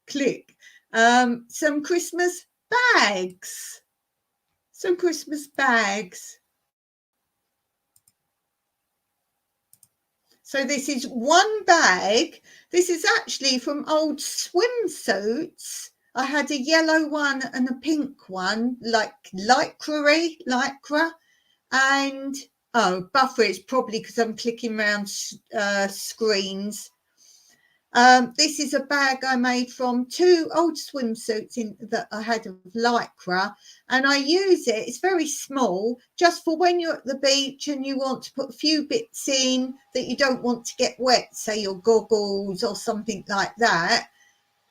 click. Some Christmas bags. Some Christmas bags. So this is one bag. This is actually from old swimsuits. I had a yellow one and a pink one, like lycra, and buffer. It's probably because I'm clicking around screens. This is a bag I made from 2 old swimsuits that I had of lycra, and I use it. It's very small, just for when you're at the beach and you want to put a few bits in that you don't want to get wet, say your goggles or something like that.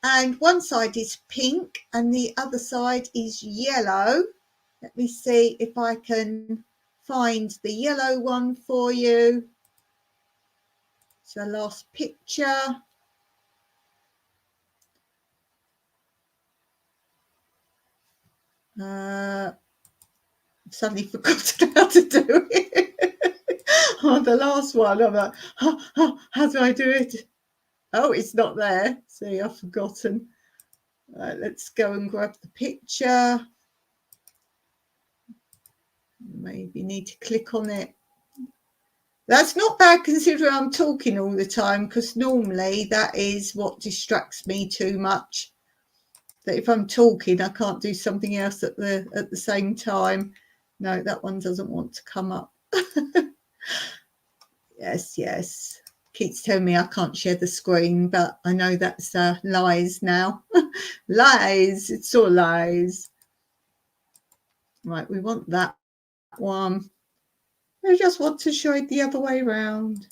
And one side is pink and the other side is yellow. Let me see if I can find the yellow one for you. So last picture. Suddenly forgotten how to do it. Oh, the last one, I'm like, how do I do it? Oh, it's not there. See, I've forgotten. Let's go and grab the picture. Maybe need to click on it. That's not bad considering I'm talking all the time, because normally that is what distracts me too much. That if I'm talking, I can't do something else at the same time. No, that one doesn't want to come up. Yes. Keeps telling me I can't share the screen, but I know that's lies now. Lies. It's all lies. Right, we want that one. I just want to show it the other way around.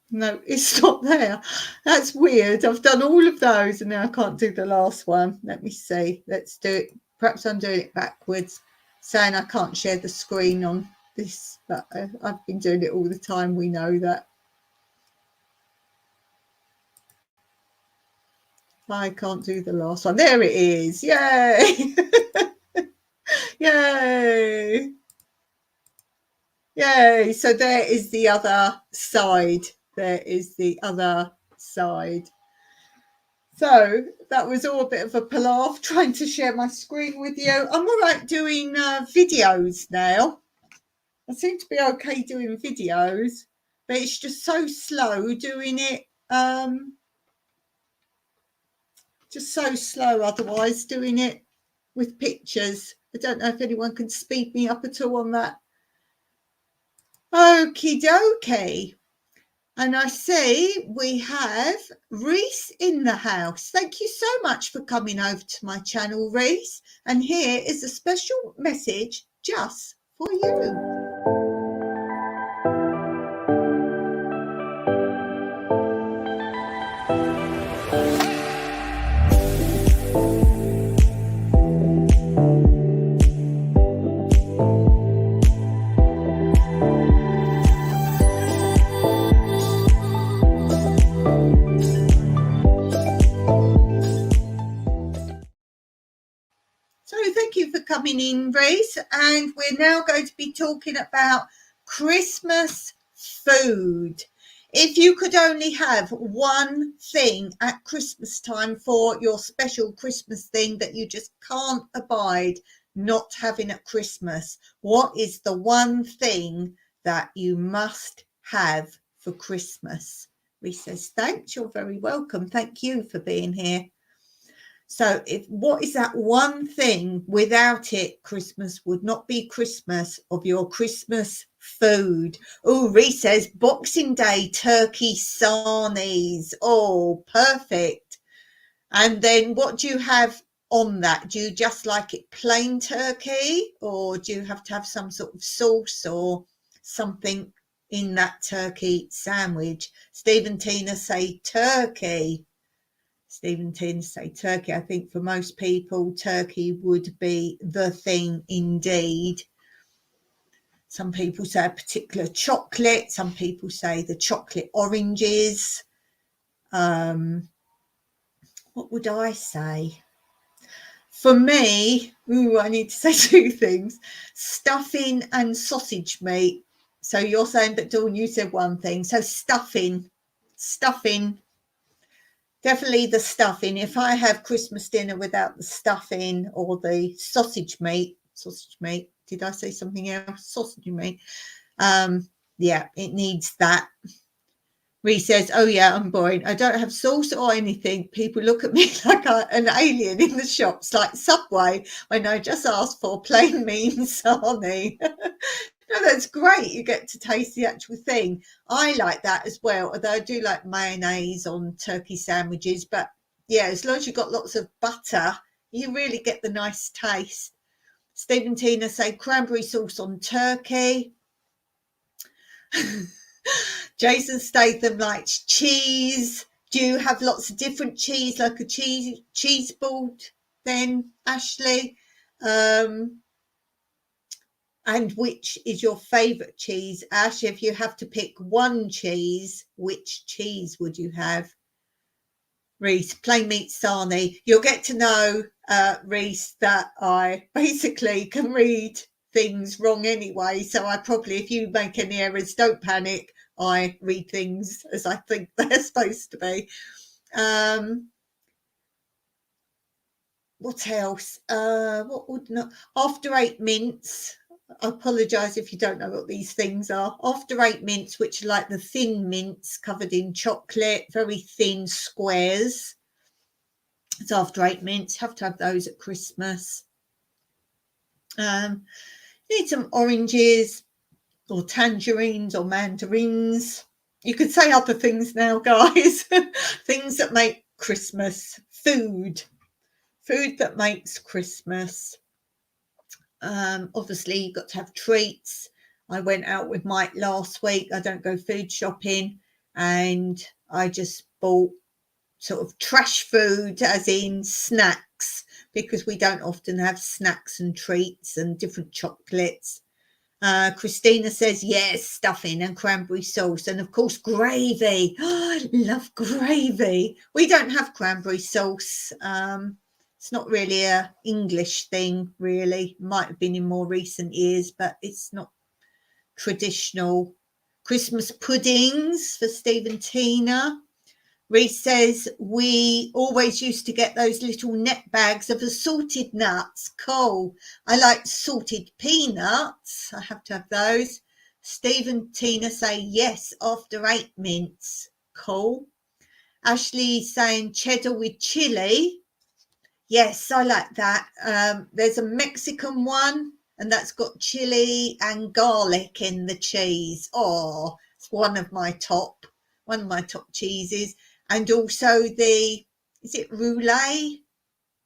No, it's not there. That's weird. I've done all of those and now I can't do the last one. Let me see. Let's do it. Perhaps I'm doing it backwards. saying I can't share the screen on this, but I've been doing it all the time. We know that. I can't do the last one. There it is. Yay. Yay. Yay. So there is the other side. There is the other side. So that was all a bit of a palaver trying to share my screen with you. I'm all right doing videos now. I seem to be okay doing videos, but it's just so slow doing it. Just so slow otherwise doing it with pictures. I don't know if anyone can speed me up at all on that. Okie dokie. And I see we have Reese in the house. Thank you so much for coming over to my channel, Reese. And here is a special message just for you. So thank you for coming in, Reese. And we're now going to be talking about Christmas food. If you could only have one thing at Christmas time for your special Christmas thing that you just can't abide not having at Christmas, what is the one thing that you must have for Christmas? Reese says, thanks, you're very welcome. Thank you for being here. So what is that one thing? Without it, Christmas would not be Christmas, of your Christmas food. Oh, Reese says Boxing Day turkey sarnies. Oh, perfect. And then what do you have on that? Do you just like it plain turkey, or do you have to have some sort of sauce or something in that turkey sandwich? Steve and Tina say turkey. Stephen tends to say turkey. I think for most people, turkey would be the thing indeed. Some people say a particular chocolate. Some people say the chocolate oranges. What would I say? For me, I need to say two things. Stuffing and sausage meat. So you're saying, but Dawn, you said one thing. So stuffing. Definitely the stuffing. If I have Christmas dinner without the stuffing or the sausage meat, did I say something else? Sausage meat. Yeah, it needs that. Reese says, oh yeah, I'm boring. I don't have sauce or anything. People look at me like an alien in the shops, like Subway, when I just asked for plain mean sarnie. No, that's great. You get to taste the actual thing. I like that as well, although I do like mayonnaise on turkey sandwiches. But yeah, as long as you've got lots of butter, you really get the nice taste. Steve and Tina say cranberry sauce on turkey. Jason Statham likes cheese. Do you have lots of different cheese, like a cheese board then, Ashley? And which is your favourite cheese? Ash, if you have to pick one cheese, which cheese would you have? Reese, plain meat sarnie. You'll get to know, Reese, that I basically can read things wrong anyway. So I probably, if you make any errors, don't panic. I read things as I think they're supposed to be. What else? What would not? After eight mints. I apologise if you don't know what these things are. After eight mints, which are like the thin mints covered in chocolate, very thin squares. It's after eight mints. Have to have those at Christmas. Need some oranges or tangerines or mandarins. You could say other things now, guys. Things that make Christmas. Food that makes Christmas. Obviously you've got to have treats. I went out with Mike last week. I don't go food shopping, and I just bought sort of trash food, as in snacks, because we don't often have snacks and treats and different chocolates. Christina says, yes, stuffing and cranberry sauce. And, of course, gravy. Oh, I love gravy. We don't have cranberry sauce. It's not really a English thing, really. Might have been in more recent years, but it's not traditional. Christmas puddings for Steve and Tina. Reese says, we always used to get those little net bags of assorted nuts. Cool. I like salted peanuts. I have to have those. Steve and Tina say, yes, after 8 mints. Cool. Ashley saying cheddar with chili. Yes, I like that. There's a Mexican one, and that's got chili and garlic in the cheese. Oh, it's one of my top cheeses. And also is it roulade?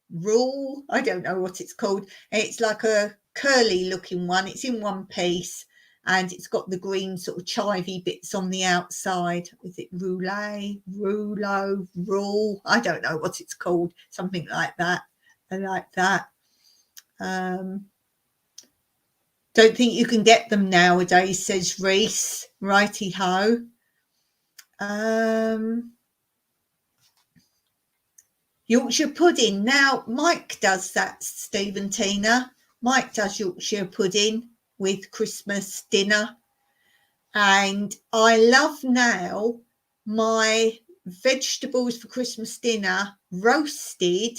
Roux? I don't know what it's called. It's like a curly looking one. It's in one piece, and it's got the green sort of chivy bits on the outside. Is it roulade, rouleau, roux? I don't know what it's called. Something like that. I like that. Don't think you can get them nowadays, says Reese. Righty ho. Yorkshire pudding. Now, Mike does that, Steve and Tina. Mike does Yorkshire pudding with Christmas dinner. And I love now my vegetables for Christmas dinner roasted,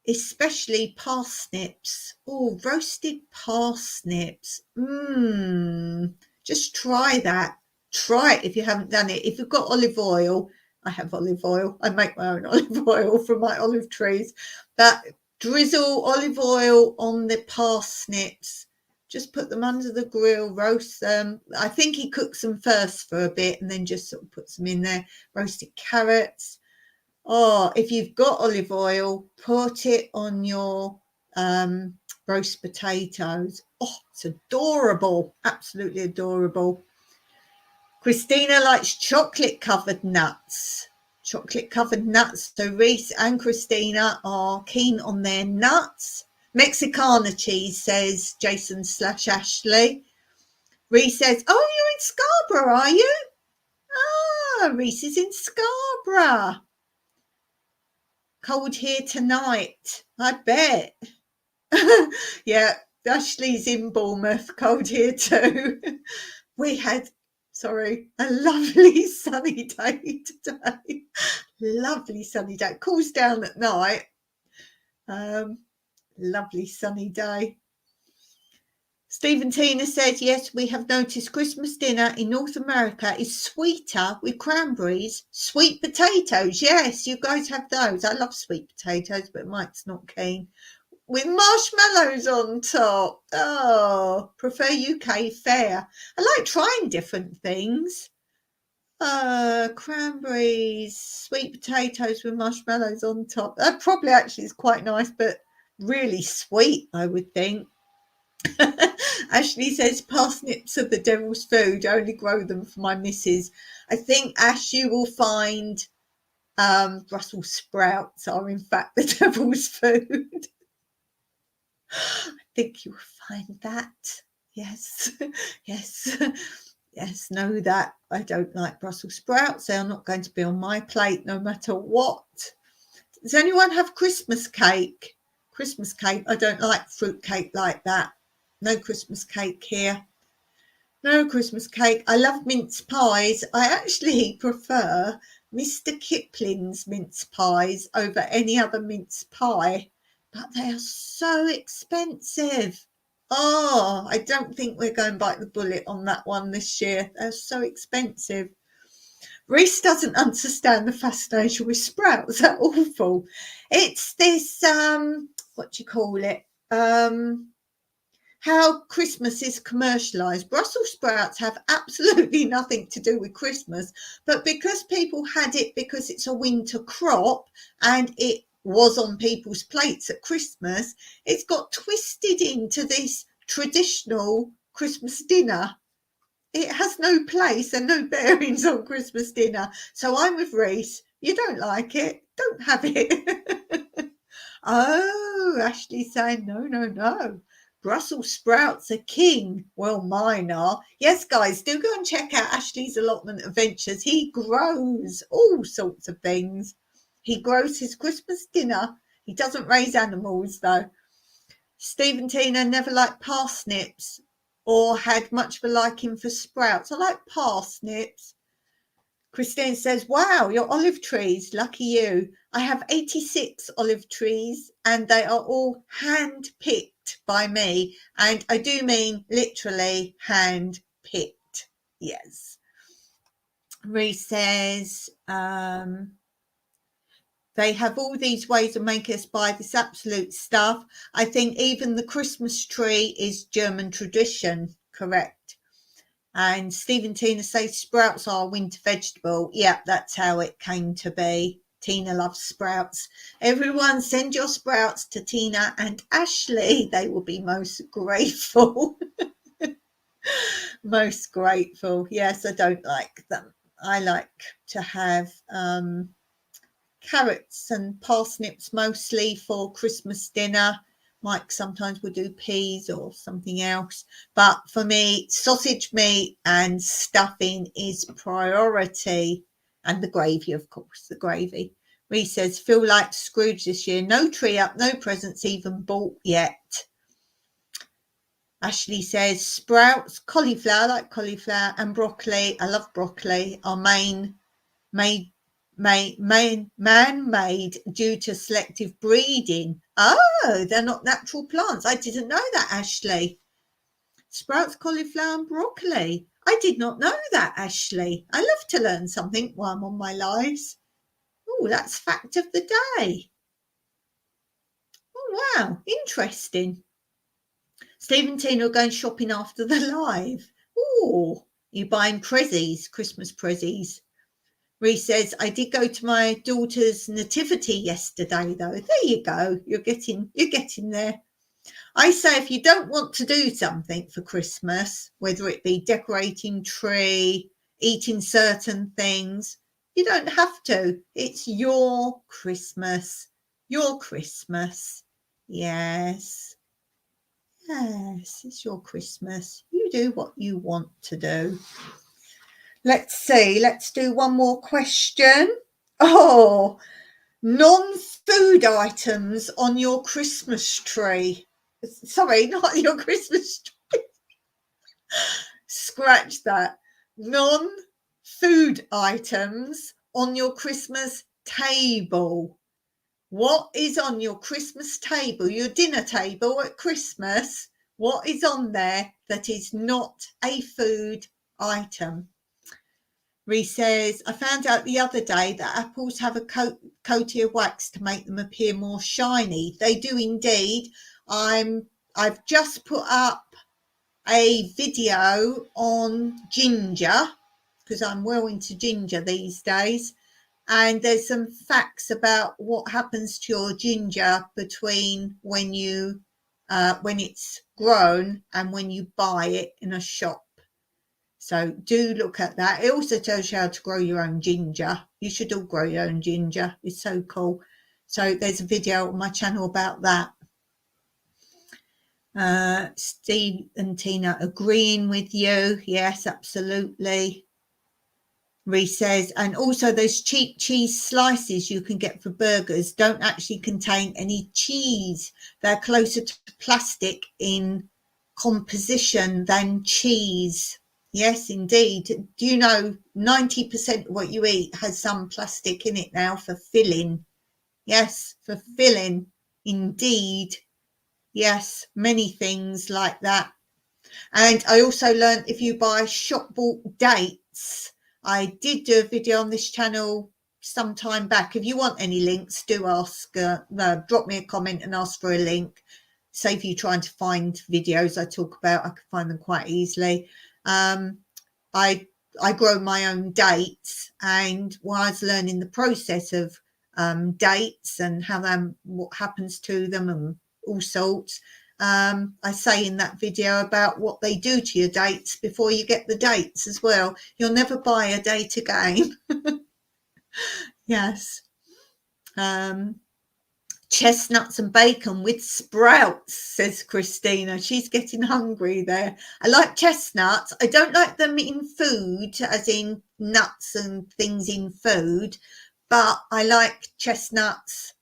especially parsnips. Oh, roasted parsnips. Just try that. Try it if you haven't done it. If you've got olive oil, I have olive oil. I make my own olive oil from my olive trees. But drizzle olive oil on the parsnips. Just put them under the grill, roast them. I think he cooks them first for a bit and then just sort of puts them in there. Roasted carrots. Oh, if you've got olive oil, put it on your roast potatoes. Oh, it's adorable. Absolutely adorable. Christina likes chocolate-covered nuts. Chocolate-covered nuts. So Reese and Christina are keen on their nuts. Mexicana cheese, says Jason/Ashley. Reese says, oh, you're in Scarborough, are you? Ah, Reese is in Scarborough. Cold here tonight, I bet. Yeah, Ashley's in Bournemouth. Cold here too. We had, a lovely sunny day today. Lovely sunny day. It cools down at night. Lovely sunny day. Steve and Tina said, yes, we have noticed Christmas dinner in North America is sweeter with cranberries. Sweet potatoes, yes, you guys have those. I love sweet potatoes, but Mike's not keen. With marshmallows on top. Oh, prefer UK fare. I like trying different things. Cranberries, sweet potatoes with marshmallows on top. That probably actually is quite nice, but really sweet, I would think. Ashley says parsnips are the devil's food. I only grow them for my missus. I think, Ash, you will find Brussels sprouts are in fact the devil's food. I think you will find that. Yes, yes, know that. I don't like Brussels sprouts. They are not going to be on my plate no matter what. Does anyone have Christmas cake? Christmas cake. I don't like fruit cake like that. No Christmas cake here. No Christmas cake. I love mince pies. I actually prefer Mr. Kipling's mince pies over any other mince pie, but they are so expensive. Oh, I don't think we're going to bite the bullet on that one this year. They're so expensive. Reese doesn't understand the fascination with sprouts. They're awful. It's this, what do you call it? How Christmas is commercialised. Brussels sprouts have absolutely nothing to do with Christmas, but because people had it because it's a winter crop and it was on people's plates at Christmas, it's got twisted into this traditional Christmas dinner. It has no place and no bearings on Christmas dinner. So I'm with Reese. You don't like it, don't have it. Oh, Ashley saying no. Brussels sprouts are king. Well, mine are. Yes, guys, do go and check out Ashley's Allotment Adventures. He grows all sorts of things. He grows his Christmas dinner. He doesn't raise animals, though. Steve and Tina never liked parsnips or had much of a liking for sprouts. I like parsnips. Christine says, wow, your olive trees, lucky you. I have 86 olive trees and they are all hand-picked by me. And I do mean literally hand-picked. Yes. Reese says, they have all these ways of making us buy this absolute stuff. I think even the Christmas tree is German tradition, correct? And Steve and Tina say sprouts are a winter vegetable. Yeah, that's how it came to be. Tina loves sprouts. Everyone send your sprouts to Tina and Ashley. They will be most grateful. Most grateful. Yes, I don't like them. I like to have carrots and parsnips mostly for Christmas dinner. Mike sometimes will do peas or something else, but for me, sausage meat and stuffing is priority, and the gravy, of course, the gravy. Reese says, feel like Scrooge this year. No tree up, no presents even bought yet. Ashley says, sprouts, cauliflower, I like cauliflower, and broccoli, I love broccoli, are man-made due to selective breeding. Oh, they're not natural plants. I didn't know that, Ashley. Sprouts, cauliflower and broccoli. I did not know that, Ashley. I love to learn something while I'm on my lives. Oh, that's fact of the day. Oh, wow. Interesting. Steve and Tina are going shopping after the live. Oh, you buying prezzies, Christmas prezzies? Reese says, I did go to my daughter's nativity yesterday, though. There you go. You're getting there. I say if you don't want to do something for Christmas, whether it be decorating tree, eating certain things, you don't have to. It's your Christmas. Your Christmas. Yes. Yes, it's your Christmas. You do what you want to do. Let's see. Let's do one more question. Oh, non-food items on your Christmas tree. Sorry, not your Christmas tree. Scratch that. Non-food items on your Christmas table. What is on your Christmas table, your dinner table at Christmas? What is on there that is not a food item? Reese says, I found out the other day that apples have a coating of wax to make them appear more shiny. They do indeed. I've just put up a video on ginger because I'm well into ginger these days. And there's some facts about what happens to your ginger between when it's grown and when you buy it in a shop. So do look at that. It also tells you how to grow your own ginger. You should all grow your own ginger. It's so cool. So there's a video on my channel about that. Steve and Tina agreeing with you. Yes, absolutely. Reese says, and also those cheap cheese slices you can get for burgers don't actually contain any cheese. They're closer to plastic in composition than cheese. Yes, indeed. Do you know 90% of what you eat has some plastic in it now for filling? Yes, for filling. Indeed. Yes, many things like that. And I also learned if you buy shop bought dates, I did do a video on this channel some time back. If you want any links, do ask, drop me a comment and ask for a link. Save you trying to find videos I talk about. I can find them quite easily. I grow my own dates, and while I was learning the process of dates and what happens to them and all sorts, I say in that video about what they do to your dates before you get the dates as well. You'll never buy a date again. Yes. Chestnuts and bacon with sprouts, says Christina. She's getting hungry there. I like chestnuts. I don't like them in food, as in nuts and things in food, but I like chestnuts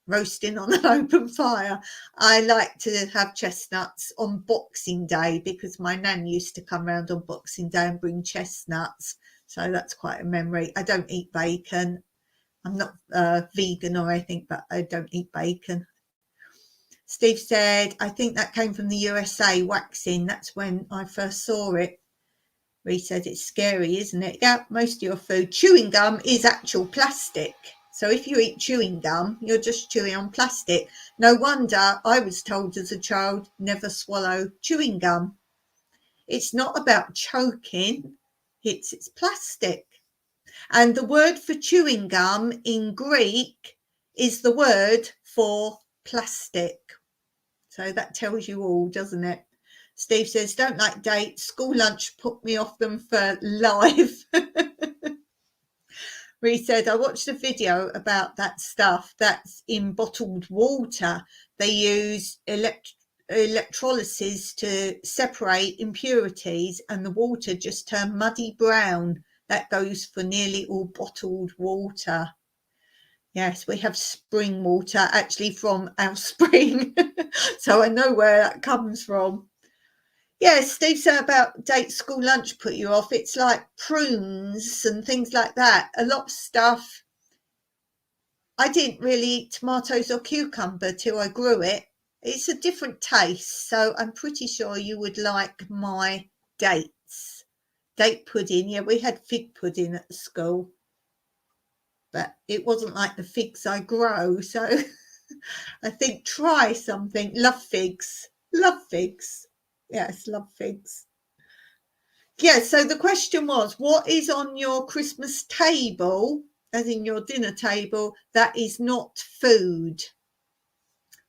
roasting on an open fire. I like to have chestnuts on Boxing Day because my nan used to come round on Boxing Day and bring chestnuts. So that's quite a memory. I don't eat bacon. I'm not vegan or anything, but I don't eat bacon. Steve said, I think that came from the USA, waxing. That's when I first saw it. Ree said, it's scary, isn't it? Yeah, most of your food. Chewing gum is actual plastic. So if you eat chewing gum, you're just chewing on plastic. No wonder I was told as a child, never swallow chewing gum. It's not about choking, it's plastic. And the word for chewing gum in Greek is the word for plastic. So that tells you all, doesn't it? Steve says, don't like dates. School lunch put me off them for life. Ree said, I watched a video about that stuff that's in bottled water. They use electrolysis to separate impurities and the water just turned muddy brown. That goes for nearly all bottled water. Yes, we have spring water actually from our spring. So I know where that comes from. Yes, Steve said about date school lunch put you off. It's like prunes and things like that. A lot of stuff. I didn't really eat tomatoes or cucumber till I grew it. It's a different taste. So I'm pretty sure you would like my dates. Date pudding. Yeah, we had fig pudding at the school. But it wasn't like the figs I grow. So I think try something. Love figs. Love figs. Yes, love figs. Yeah, so the question was, what is on your Christmas table, as in your dinner table, that is not food?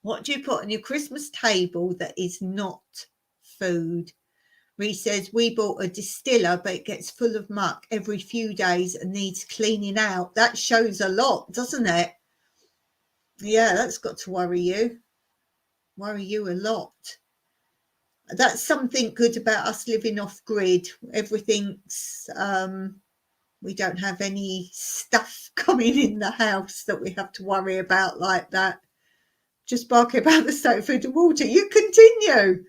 What do you put on your Christmas table that is not food? Ree says, we bought a distiller, but it gets full of muck every few days and needs cleaning out. That shows a lot, doesn't it? Yeah, that's got to worry you. Worry you a lot. That's something good about us living off grid. Everything's, we don't have any stuff coming in the house that we have to worry about like that. Just barking about the state of food and water. You continue.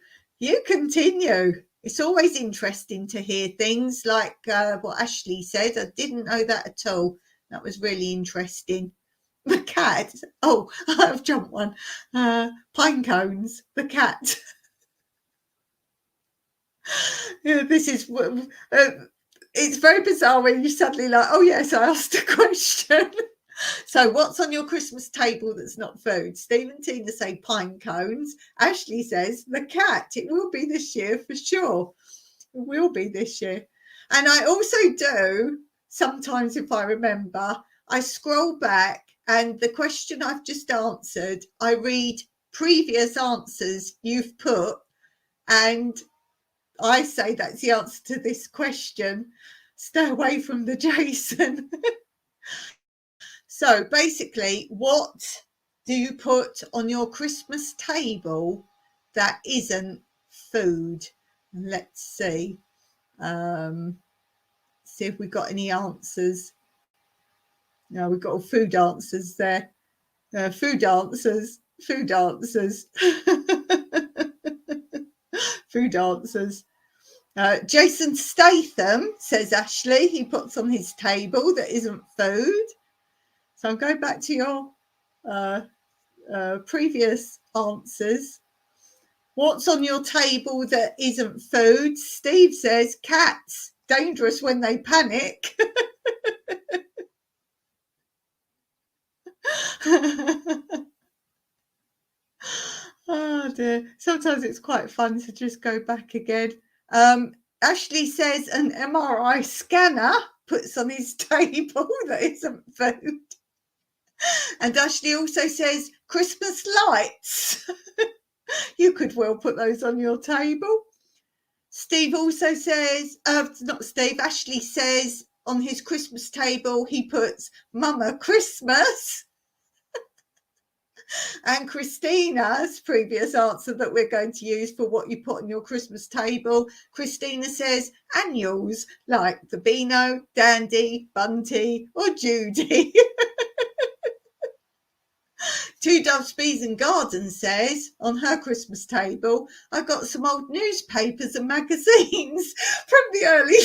It's always interesting to hear things like what Ashley said. I didn't know that at all. That was really interesting. The cat. Oh, I've jumped one. Pine cones. The cat. Yeah, this is. It's very bizarre when you suddenly like, oh yes, I asked a question. So what's on your Christmas table that's not food? Steve and Tina say pine cones. Ashley says the cat. It will be this year for sure. It will be this year. And I also do, sometimes if I remember, I scroll back and the question I've just answered, I read previous answers you've put and I say that's the answer to this question. Stay away from the Jason. So basically, what do you put on your Christmas table that isn't food? Let's see. See if we got any answers. No, we've got all food answers there. Food answers. Food answers. Food answers. Jason Statham, says Ashley, he puts on his table that isn't food. So I'm going back to your previous answers. What's on your table that isn't food? Steve says cats, dangerous when they panic. Oh dear. Sometimes it's quite fun to just go back again. Ashley says an MRI scanner puts on his table that isn't food. And Ashley also says Christmas lights. You could well put those on your table. Steve also says, not Steve, Ashley says on his Christmas table he puts Mama Christmas. And Christina's previous answer that we're going to use for what you put on your Christmas table, Christina says annuals like the Beano, Dandy, Bunty or Judy. Two Doves, Bees and Gardens says on her Christmas table, I got some old newspapers and magazines from the early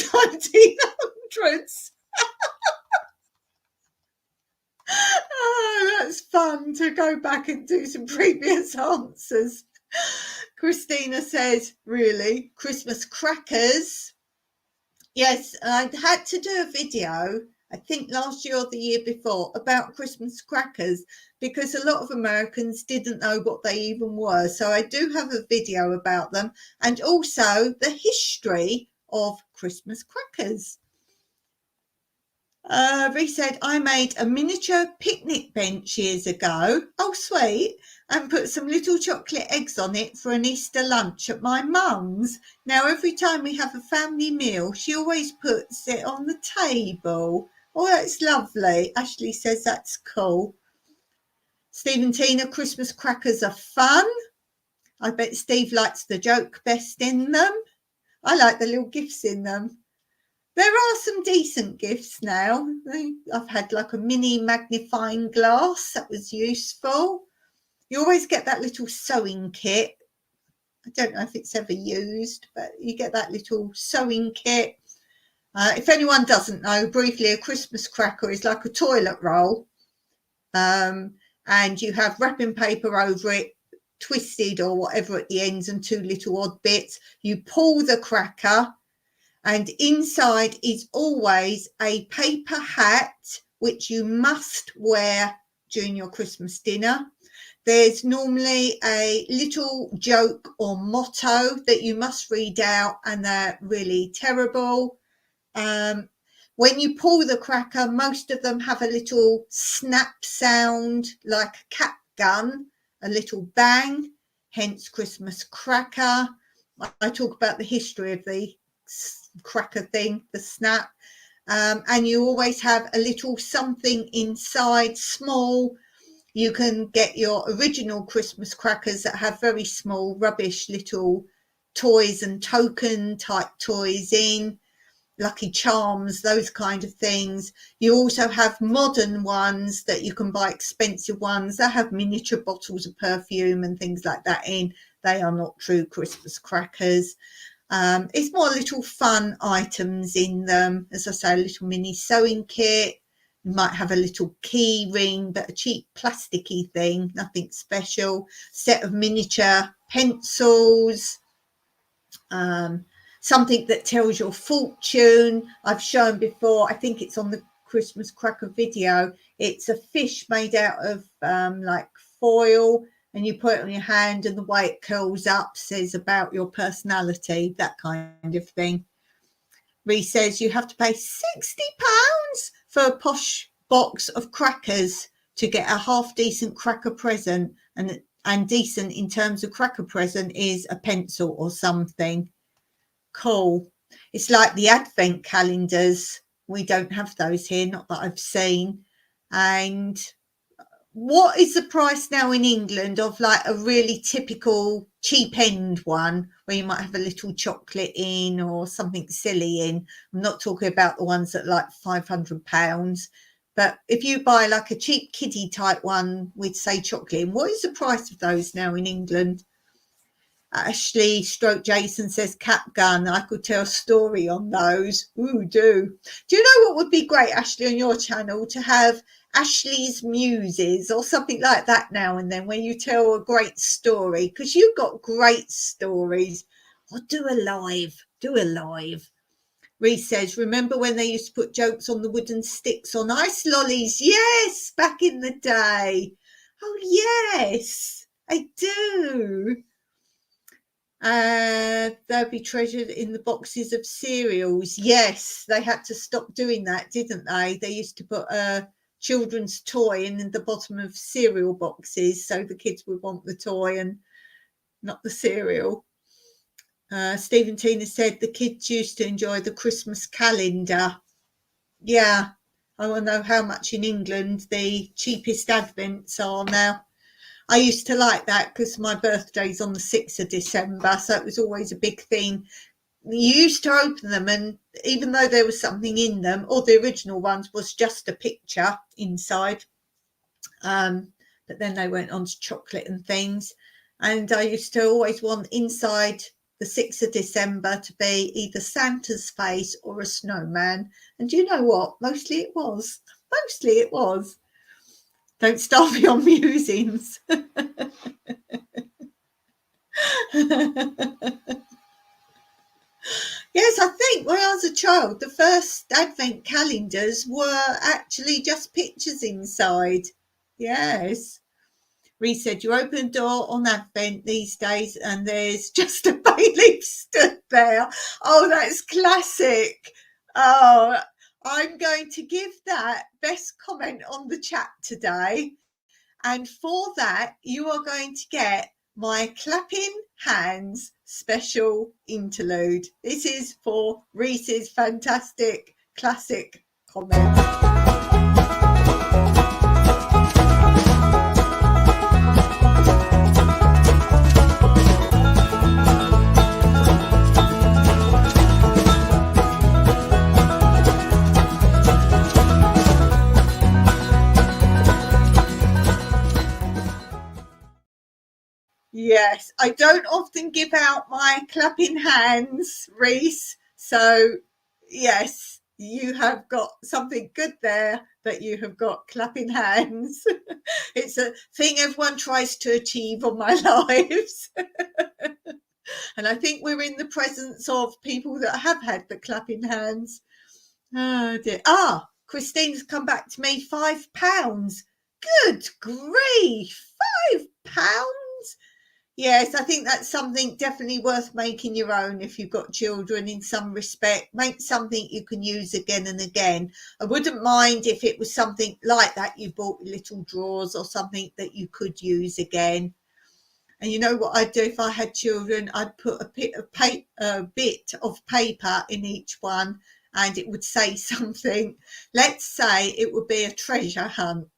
1900s. Oh, that's fun to go back and do some previous answers. Christina says, really, Christmas crackers. Yes, I had to do a video, I think last year or the year before, about Christmas crackers because a lot of Americans didn't know what they even were. So I do have a video about them and also the history of Christmas crackers. Reece said, I made a miniature picnic bench years ago. Oh, sweet. And put some little chocolate eggs on it for an Easter lunch at my mum's. Now, every time we have a family meal, she always puts it on the table. Oh, that's lovely. Ashley says that's cool. Steve and Tina, Christmas crackers are fun. I bet Steve likes the joke best in them. I like the little gifts in them. There are some decent gifts now. I've had like a mini magnifying glass. That was useful. You always get that little sewing kit. I don't know if it's ever used, but you get that little sewing kit. If anyone doesn't know, briefly, a Christmas cracker is like a toilet roll. And you have wrapping paper over it, twisted or whatever at the ends and two little odd bits. You pull the cracker. And inside is always a paper hat, which you must wear during your Christmas dinner. There's normally a little joke or motto that you must read out, and they're really terrible. When you pull the cracker, most of them have a little snap sound like a cap gun, a little bang, hence Christmas cracker. I talk about the history of the cracker thing, the snap, and you always have a little something inside, small. You can get your original Christmas crackers that have very small rubbish little toys and token type toys in, Lucky Charms, those kind of things. You also have modern ones that you can buy, expensive ones that have miniature bottles of perfume and things like that in. They are not true Christmas crackers. It's more little fun items in them. As I say, a little mini sewing kit. You might have a little key ring, but a cheap plasticky thing, nothing special. Set of miniature pencils. Something that tells your fortune. I've shown before, I think it's on the Christmas cracker video. It's a fish made out of like foil, and you put it on your hand and the way it curls up says about your personality, that kind of thing. Reece says you have to pay £60 for a posh box of crackers to get a half decent cracker present, and decent in terms of cracker present is a pencil or something. Cool. It's like the advent calendars. We don't have those here, not that I've seen. And what is the price now in England of like a really typical cheap end one where you might have a little chocolate in or something silly in? I'm not talking about the ones that like £500, but if you buy like a cheap kiddie type one with say chocolate in, what is the price of those now in England? Ashley stroke Jason says cap gun. I could tell a story on those. Ooh, do you know what would be great, Ashley, on your channel? To have Ashley's Muses or something like that now and then, where you tell a great story, because you've got great stories. Or do a live. Reece says, remember when they used to put jokes on the wooden sticks on ice lollies? Yes, back in the day. Oh, yes, I do. They'll be treasured in the boxes of cereals. Yes, they had to stop doing that, didn't they? They used to put a children's toy in the bottom of cereal boxes so the kids would want the toy and not the cereal. Stephen Tina said the kids used to enjoy the Christmas calendar. Yeah, I want to know how much in England the cheapest advents are now. I used to like that because my birthday's on the 6th of December, so it was always a big thing. You used to open them, and even though there was something in them, or the original ones was just a picture inside, but then they went on to chocolate and things. And I used to always want inside the 6th of December to be either Santa's face or a snowman. And you know what? Mostly it was. Don't start me on musings. Yes, I think when I was a child, the first advent calendars were actually just pictures inside. Yes. Reece said, you open the door on Advent these days and there's just a bay leaf stood there. Oh, that's classic. Oh, I'm going to give that best comment on the chat today. And for that, you are going to get my clapping hands special interlude. This is for Reece's fantastic classic comment. Yes, I don't often give out my clapping hands, Reece. So, yes, you have got something good there, that you have got clapping hands. It's a thing everyone tries to achieve on my lives. And I think we're in the presence of people that have had the clapping hands. Oh, dear. Christine's come back to me, £5. Good grief, £5? Yes, I think that's something definitely worth making your own if you've got children in some respect. Make something you can use again and again. I wouldn't mind if it was something like that you bought little drawers or something that you could use again. And you know what I'd do if I had children? I'd put a bit of paper in each one and it would say something. Let's say it would be a treasure hunt.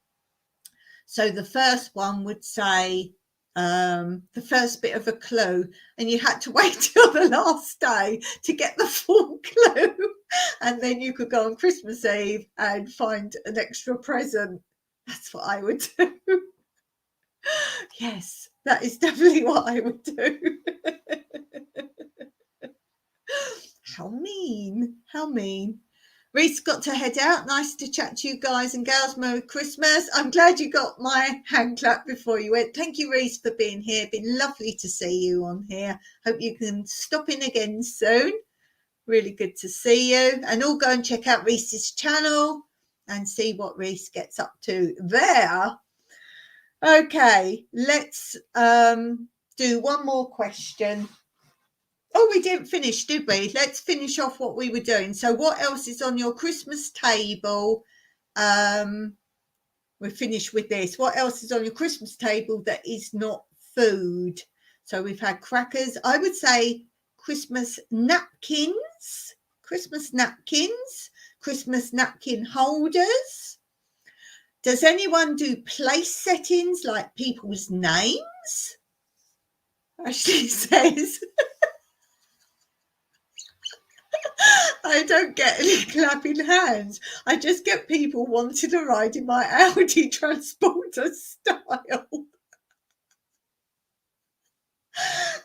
So the first one would say, the first bit of a clue, and you had to wait till the last day to get the full clue, and then you could go on Christmas Eve and find an extra present. That's what I would do. Yes, that is definitely what I would do. How mean. Reece got to head out. Nice to chat to you guys and gals. Merry Christmas. I'm glad you got my hand clap before you went. Thank you, Reece, for being here. Been lovely to see you on here. Hope you can stop in again soon. Really good to see you. And all go and check out Reece's channel and see what Reece gets up to there. Okay, let's do one more question. Oh, we didn't finish, did we? Let's finish off what we were doing. So what else is on your Christmas table? We're finished with this. What else is on your Christmas table that is not food? So we've had crackers. I would say Christmas napkins, Christmas napkin holders. Does anyone do place settings like people's names? Ashley says... I don't get any clapping hands. I just get people wanting to ride in my Audi Transporter style.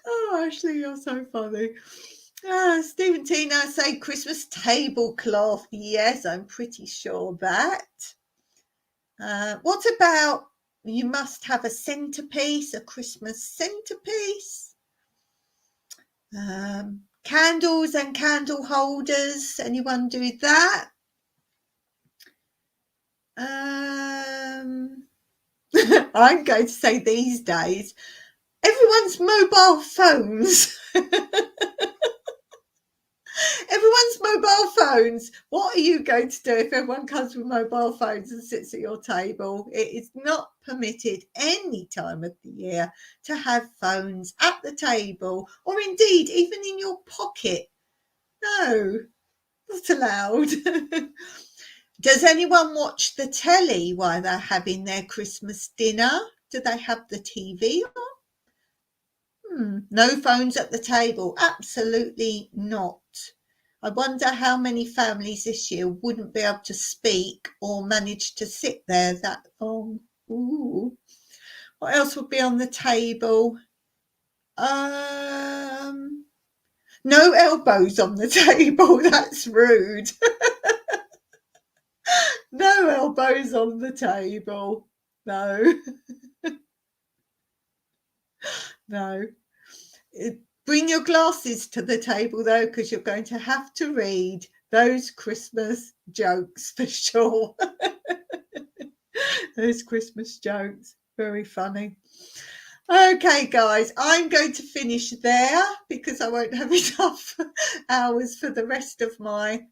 Oh, Ashley, you're so funny. Stephen Tina say Christmas tablecloth. Yes, I'm pretty sure that. What about you must have a centerpiece, a Christmas centerpiece? Candles and candle holders. Anyone do that? I'm going to say these days, everyone's mobile phones. Everyone's mobile phones. What are you going to do if everyone comes with mobile phones and sits at your table? It is not permitted any time of the year to have phones at the table, or indeed even in your pocket. No, not allowed. Does anyone watch the telly while they're having their Christmas dinner? Do they have the TV on? No phones at the table. Absolutely not. I wonder how many families this year wouldn't be able to speak or manage to sit there that long. Ooh. What else would be on the table? No elbows on the table. That's rude. No elbows on the table. No. No. Bring your glasses to the table, though, because you're going to have to read those Christmas jokes for sure. Those Christmas jokes. Very funny. Okay, guys, I'm going to finish there because I won't have enough hours for the rest of my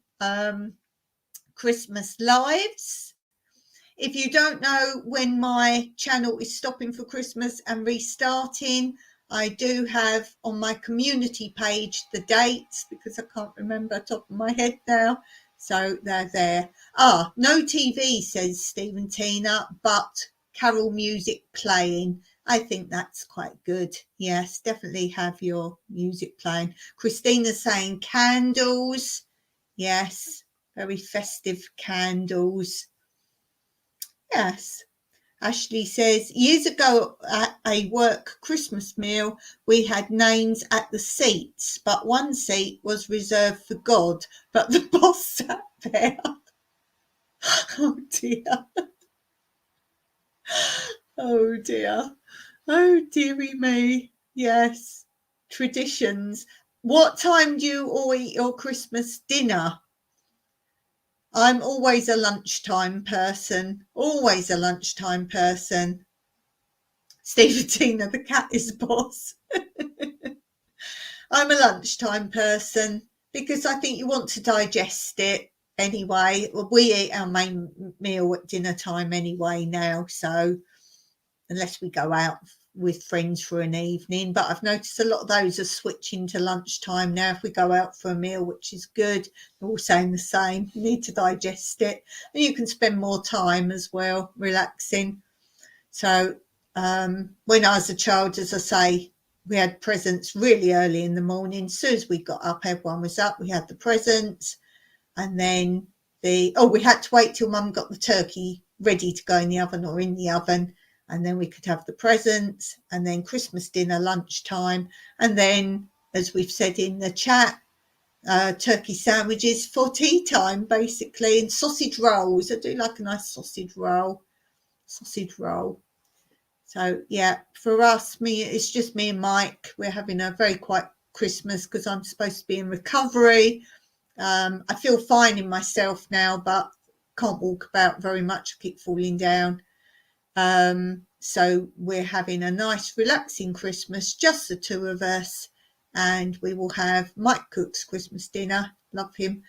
Christmas lives. If you don't know when my channel is stopping for Christmas and restarting, I do have on my community page the dates because I can't remember top of my head now. So they're there. No TV, says Stephen Tina, but carol music playing. I think that's quite good. Yes, definitely have your music playing. Christina's saying candles. Yes, very festive candles. Yes. Ashley says, years ago at a work Christmas meal, we had names at the seats, but one seat was reserved for God, but the boss sat there. Oh dear. Oh dear. Oh dearie me. Yes. Traditions. What time do you all eat your Christmas dinner? I'm always a lunchtime person. Always a lunchtime person. Steve and Tina, the cat is boss. I'm a lunchtime person because I think you want to digest it anyway. We eat our main meal at dinner time anyway now, so unless we go out with friends for an evening. But I've noticed a lot of those are switching to lunchtime now if we go out for a meal, which is good. They're all saying the same. You need to digest it. And you can spend more time as well relaxing. So when I was a child, as I say, we had presents really early in the morning. As soon as we got up, everyone was up. We had the presents, and then we had to wait till Mum got the turkey ready to go in the oven or in the oven, and then we could have the presents, and then Christmas dinner, lunchtime, and then, as we've said in the chat, turkey sandwiches for tea time, basically, and sausage rolls. I do like a nice sausage roll. So yeah, for us, it's just me and Mike. We're having a very quiet Christmas because I'm supposed to be in recovery. I feel fine in myself now, but can't walk about very much. I keep falling down. So we're having a nice relaxing Christmas, just the two of us, and we will have Mike cooks Christmas dinner, love him,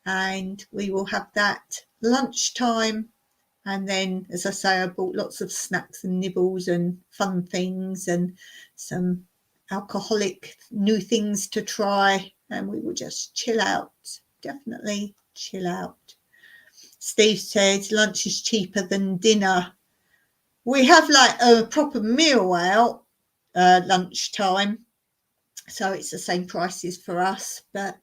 and we will have that lunchtime. And then, as I say, I bought lots of snacks and nibbles and fun things and some alcoholic new things to try. And we will just chill out, definitely chill out. Steve said lunch is cheaper than dinner. We have like a proper meal out lunchtime. So it's the same prices for us. But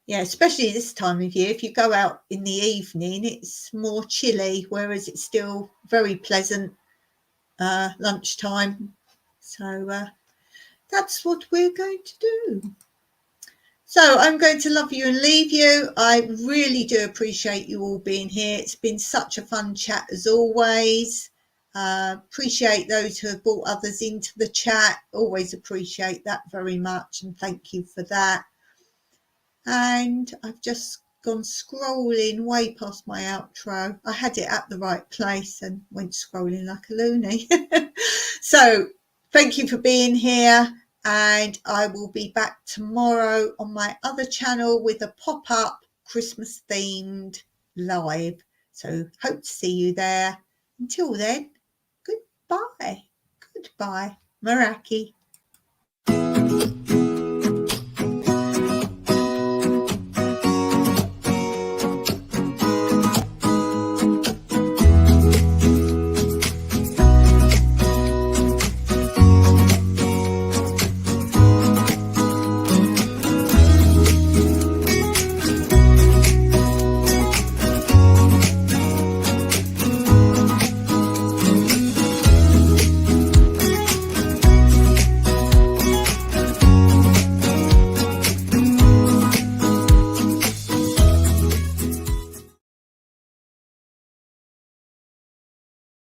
yeah, especially this time of year, if you go out in the evening, it's more chilly, whereas it's still very pleasant lunchtime. So that's what we're going to do. So I'm going to love you and leave you. I really do appreciate you all being here. It's been such a fun chat as always. Appreciate those who have brought others into the chat. Always appreciate that very much, and thank you for that. And I've just gone scrolling way past my outro. I had it at the right place and went scrolling like a loony. So thank you for being here, and I will be back tomorrow on my other channel with a pop-up Christmas themed live. So hope to see you there. Until then, goodbye. Maraki.